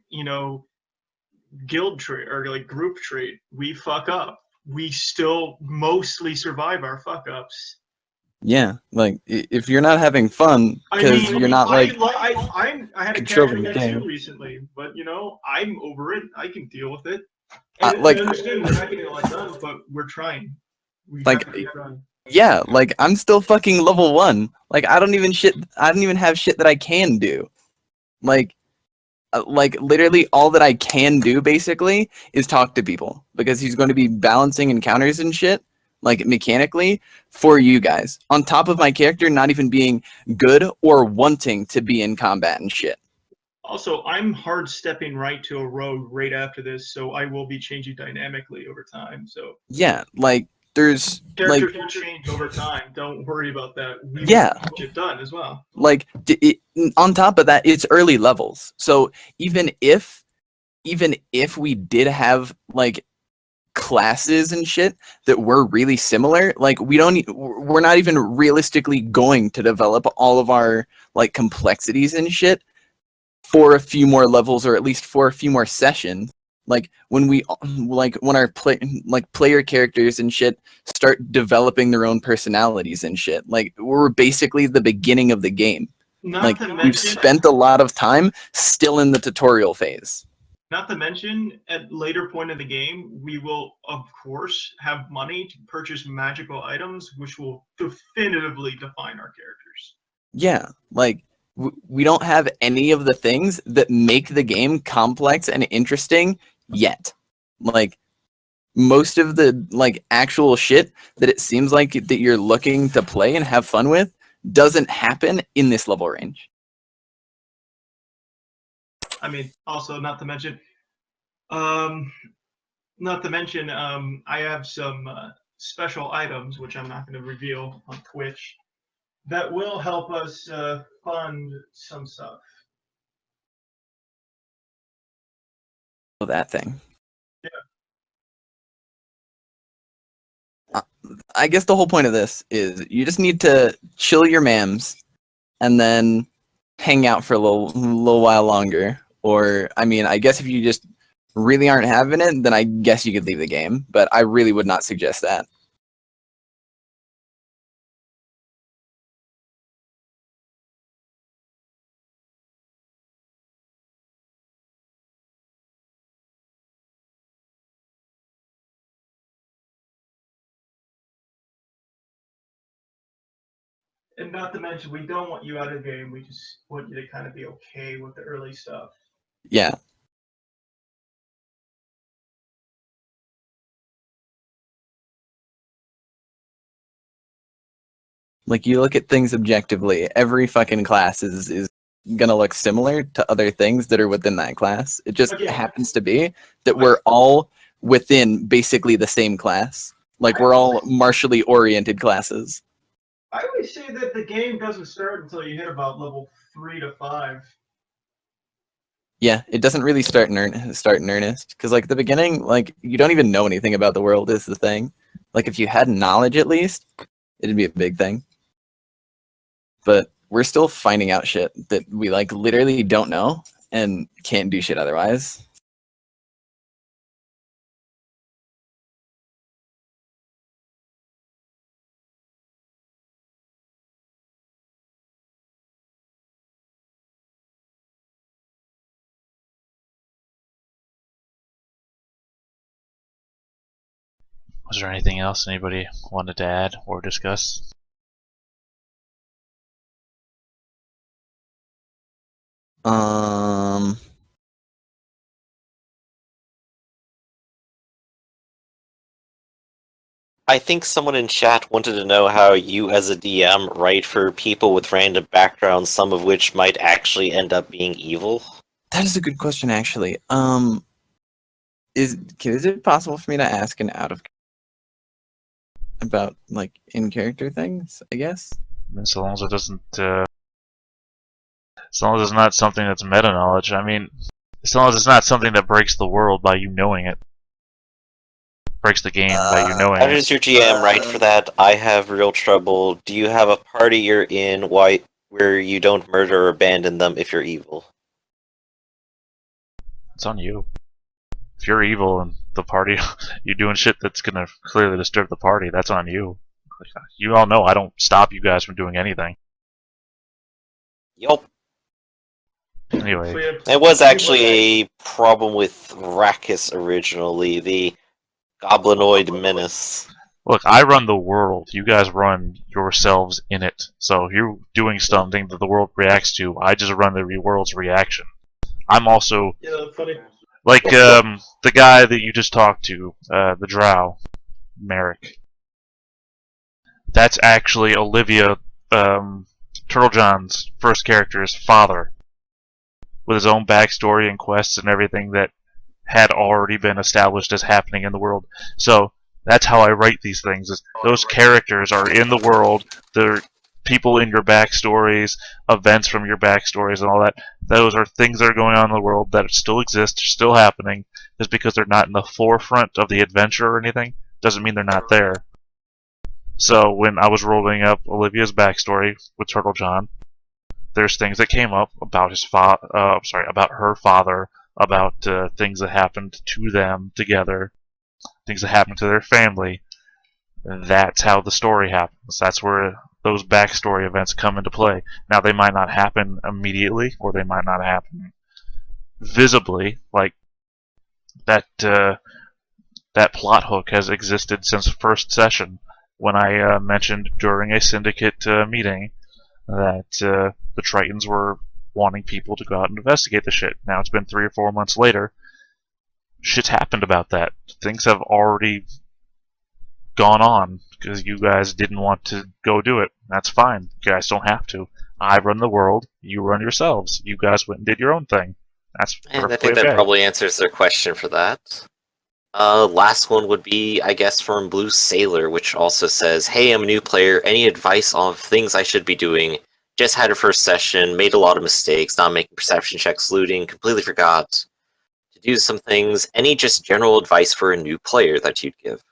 Speaker 4: guild trait or like group trait. We fuck up. We still mostly survive our fuck ups.
Speaker 1: Yeah, like if you're not having fun because you're not like
Speaker 4: I had a
Speaker 1: controlling
Speaker 4: character
Speaker 1: the
Speaker 4: that too
Speaker 1: game.
Speaker 4: recently, but I'm over it. I can deal with it. And
Speaker 1: Like
Speaker 4: I understand we're not getting a lot done, but we're trying. We have
Speaker 1: like
Speaker 4: to keep trying.
Speaker 1: yeah, like I'm still fucking level 1. Like I don't even have shit that I can do. Like literally all that I can do basically is talk to people because he's going to be balancing encounters and shit like mechanically for you guys. On top of my character not even being good or wanting to be in combat and shit.
Speaker 4: Also, I'm hard stepping right to a rogue right after this, so I will be changing dynamically over time. So
Speaker 1: Yeah, like there's like
Speaker 4: characters will change over time. Don't worry about that. We will
Speaker 1: yeah,
Speaker 4: get shit done as well.
Speaker 1: like on top of that it's early levels. So even if we did have like classes and shit that were really similar, like we're not even realistically going to develop all of our like complexities and shit for a few more levels or at least for a few more sessions. Like when our player characters and shit start developing their own personalities and shit, like we're basically the beginning of the game.
Speaker 4: Not
Speaker 1: Like
Speaker 4: to
Speaker 1: we've
Speaker 4: mention,
Speaker 1: spent a lot of time still in the tutorial phase.
Speaker 4: at later point in the game, we will of course have money to purchase magical items, which will definitively define our characters.
Speaker 1: Yeah, like we don't have any of the things that make the game complex and interesting yet. Like most of the like actual shit that it seems like that you're looking to play and have fun with doesn't happen in this level range.
Speaker 4: I mean, also not to mention, I have some special items which I'm not going to reveal on Twitch that will help us fund some stuff.
Speaker 1: That thing.
Speaker 4: Yeah.
Speaker 1: I guess the whole point of this is you just need to chill your mams and then hang out for a little while longer. Or I mean, I guess if you just really aren't having it, then I guess you could leave the game. But I really would not suggest that.
Speaker 4: And not to mention, we don't want you out of the game. We just want you to kind of be okay with the early stuff.
Speaker 1: Yeah. Like, you look at things objectively, every fucking class is gonna look similar to other things that are within that class. It just
Speaker 4: Okay.
Speaker 1: happens to be that we're all within basically the same class. Like, we're all martially oriented classes.
Speaker 4: I would say that the game doesn't start until you hit about level 3 to 5.
Speaker 1: Yeah, it doesn't really start in earnest. Because, like, the beginning, like, you don't even know anything about the world is the thing. Like, if you had knowledge at least, it'd be a big thing. But we're still finding out shit that we, like, literally don't know and can't do shit otherwise.
Speaker 2: Was there anything else anybody wanted to add or discuss?
Speaker 3: I think someone in chat wanted to know how you, as a DM, write for people with random backgrounds, some of which might actually end up being evil.
Speaker 1: That is a good question, actually. Is it possible for me to ask an out of about, like, in character things? I guess.
Speaker 2: So long as it doesn't, as long as it's not something that's meta knowledge. I mean, as long as it's not something that breaks the world by you knowing it, breaks the game by you knowing
Speaker 3: How
Speaker 2: it.
Speaker 3: does your GM write for that? I have real trouble. Do you have a party you're in where you don't murder or abandon them if you're evil?
Speaker 2: It's on you. If you're evil and the party, you're doing shit that's gonna clearly disturb the party, that's on you. You all know I don't stop you guys from doing anything.
Speaker 3: Yup.
Speaker 2: Anyway,
Speaker 3: It was actually a problem with Rakkus originally, the goblinoid menace.
Speaker 2: look, I run the world. You guys run yourselves in it. So if you're doing something that the world reacts to, I just run the world's reaction. I'm also
Speaker 4: Yeah, funny.
Speaker 2: like the guy that you just talked to, the Drow, Merrick. That's actually Olivia, Turtlejohn's first character's father, with his own backstory and quests and everything that had already been established as happening in the world. So that's how I write these things. Is those characters are in the world. They're people in your backstories, events from your backstories, and all that. Those are things that are going on in the world that still exist, still happening. Just because they're not in the forefront of the adventure or anything, doesn't mean they're not there. So when I was rolling up Olivia's backstory with Turtle John, there's things that came up about about her father, about things that happened to them together, things that happened to their family. That's how the story happens. That's where those backstory events come into play. Now they might not happen immediately, or they might not happen visibly. Like that that plot hook has existed since first session when I mentioned during a syndicate meeting that the Tritons were wanting people to go out and investigate the shit. Now it's been 3 or 4 months later. Shit's happened about that. Things have already gone on because you guys didn't want to go do it. That's fine. You guys don't have to. I run the world. You run yourselves. You guys went and did your own thing. That's
Speaker 3: And I
Speaker 2: perfectly
Speaker 3: think that
Speaker 2: okay.
Speaker 3: probably answers their question for that. Last one would be, I guess, from Blue Sailor, which also says, "Hey, I'm a new player. Any advice on things I should be doing? Just had a first session, made a lot of mistakes, not making perception checks, looting, completely forgot to do some things. Any just general advice for a new player that you'd give?"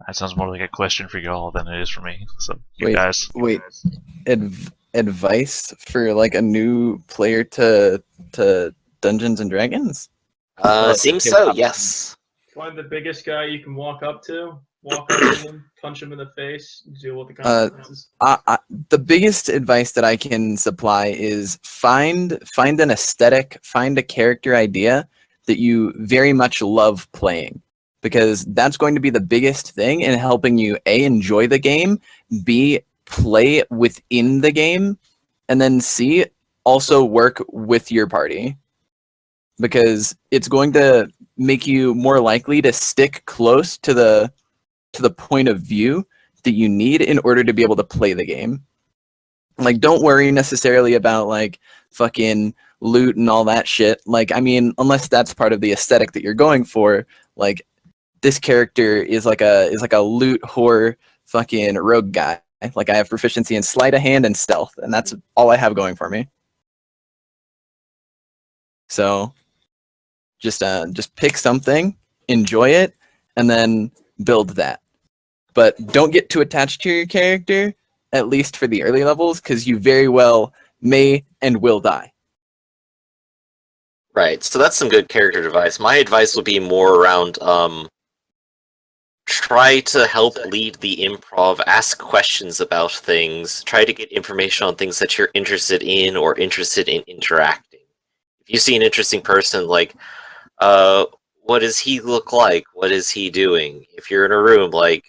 Speaker 2: That sounds more like a question for y'all than it is for me. So you guys.
Speaker 1: Wait. Advice for, like, a new player to Dungeons and Dragons?
Speaker 3: Seems so, yes.
Speaker 4: Find the biggest guy you can walk up to him, punch him in the face, deal with the consequences.
Speaker 1: The biggest advice that I can supply is find an aesthetic, find a character idea that you very much love playing. because that's going to be the biggest thing in helping you A, enjoy the game, B, play within the game, and then C, also work with your party. Because it's going to make you more likely to stick close to the point of view that you need in order to be able to play the game. Like, don't worry necessarily about like fucking loot and all that shit. Like, I mean, unless that's part of the aesthetic that you're going for, like this character is like a loot whore fucking rogue guy. Like, I have proficiency in sleight of hand and stealth, and that's all I have going for me. So just pick something, enjoy it, and then build that. But don't get too attached to your character, at least for the early levels, because you very well may and will die.
Speaker 3: Right, so that's some good character advice. My advice would be more around try to help lead the improv, ask questions about things, try to get information on things that you're interested in or interested in interacting. If you see an interesting person, like, what does he look like? What is he doing? If you're in a room, like,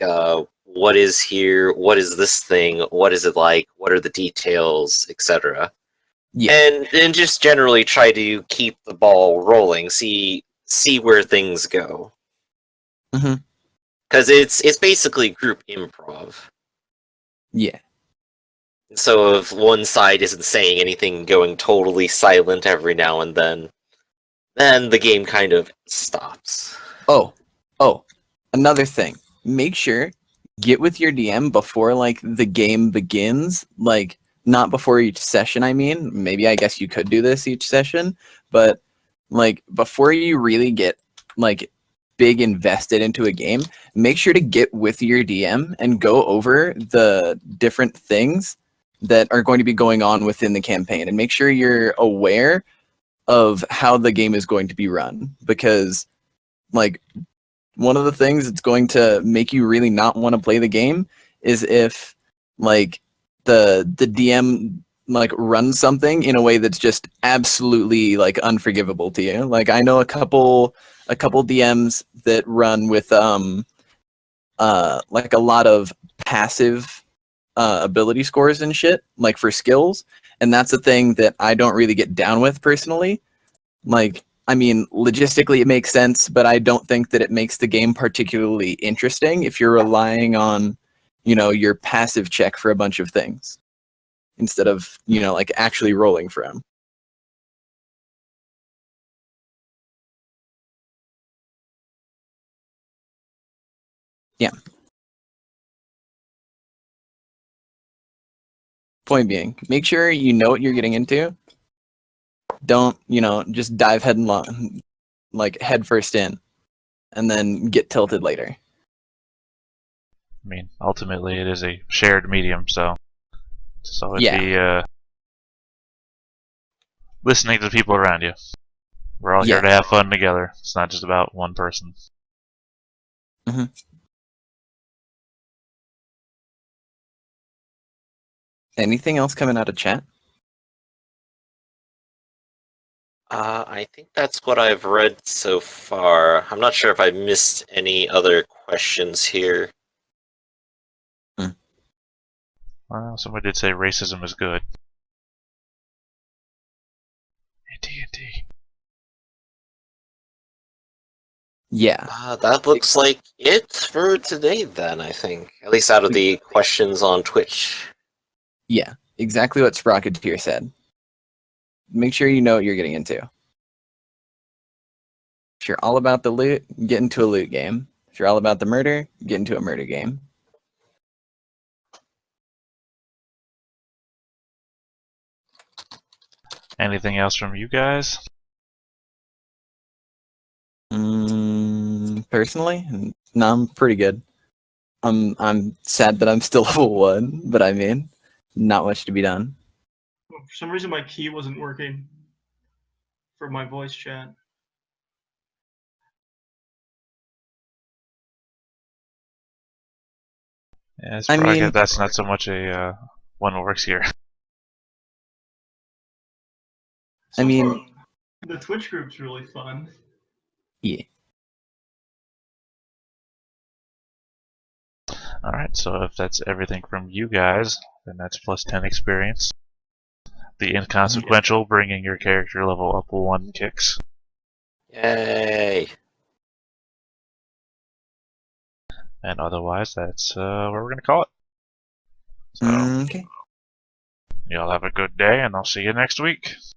Speaker 3: what is here? What is this thing? What is it like? What are the details, etc.
Speaker 1: Yeah.
Speaker 3: And just generally try to keep the ball rolling. See where things go.
Speaker 1: Mm-hmm.
Speaker 3: Because it's basically group improv.
Speaker 1: Yeah.
Speaker 3: So if one side isn't saying anything, going totally silent every now and then the game kind of stops.
Speaker 1: Oh, another thing. Make sure get with your DM before like the game begins. Like, not before each session, I mean. Maybe I guess you could do this each session, but like before you really get like big invested into a game, make sure to get with your DM and go over the different things that are going to be going on within the campaign, and make sure you're aware of how the game is going to be run. Because like one of the things that's going to make you really not want to play the game is if like the DM like runs something in a way that's just absolutely like unforgivable to you. Like, I know a couple DMs that run with like a lot of passive ability scores and shit, like for skills, and that's a thing that I don't really get down with personally. Like, I mean, logistically it makes sense, but I don't think that it makes the game particularly interesting if you're relying on, you know, your passive check for a bunch of things instead of, you know, like actually rolling for them. Yeah. Point being, make sure you know what you're getting into. Don't, you know, just dive head first in and then get tilted later.
Speaker 2: I mean, ultimately, it is a shared medium, so it'd
Speaker 1: Yeah.
Speaker 2: be listening to the people around you. We're all here
Speaker 1: Yeah.
Speaker 2: to have fun together. It's not just about one person.
Speaker 1: Mm-hmm. Anything else coming out of chat?
Speaker 3: I think that's what I've read so far. I'm not sure if I missed any other questions here.
Speaker 2: Well, somebody did say racism is good. AT&T.
Speaker 1: Yeah.
Speaker 3: That looks like it for today then, I think. At least out of the questions on Twitch.
Speaker 1: Yeah. Exactly what Sprocketeer said. Make sure you know what you're getting into. If you're all about the loot, get into a loot game. If you're all about the murder, get into a murder game.
Speaker 2: Anything else from you guys?
Speaker 1: Personally, no, I'm pretty good. I'm sad that I'm still level 1, but I mean, not much to be done.
Speaker 4: For some reason, my key wasn't working for my voice chat.
Speaker 2: Yeah,
Speaker 1: I mean,
Speaker 2: that's not so much a one that works here.
Speaker 4: So
Speaker 1: I mean,
Speaker 4: far, the Twitch group's really fun.
Speaker 1: yeah.
Speaker 2: Alright, so if that's everything from you guys, then that's plus 10 experience. The inconsequential bringing your character level up 1 kicks.
Speaker 3: Yay!
Speaker 2: And otherwise, that's what we're going to call it. So,
Speaker 1: Okay.
Speaker 2: y'all have a good day, and I'll see you next week.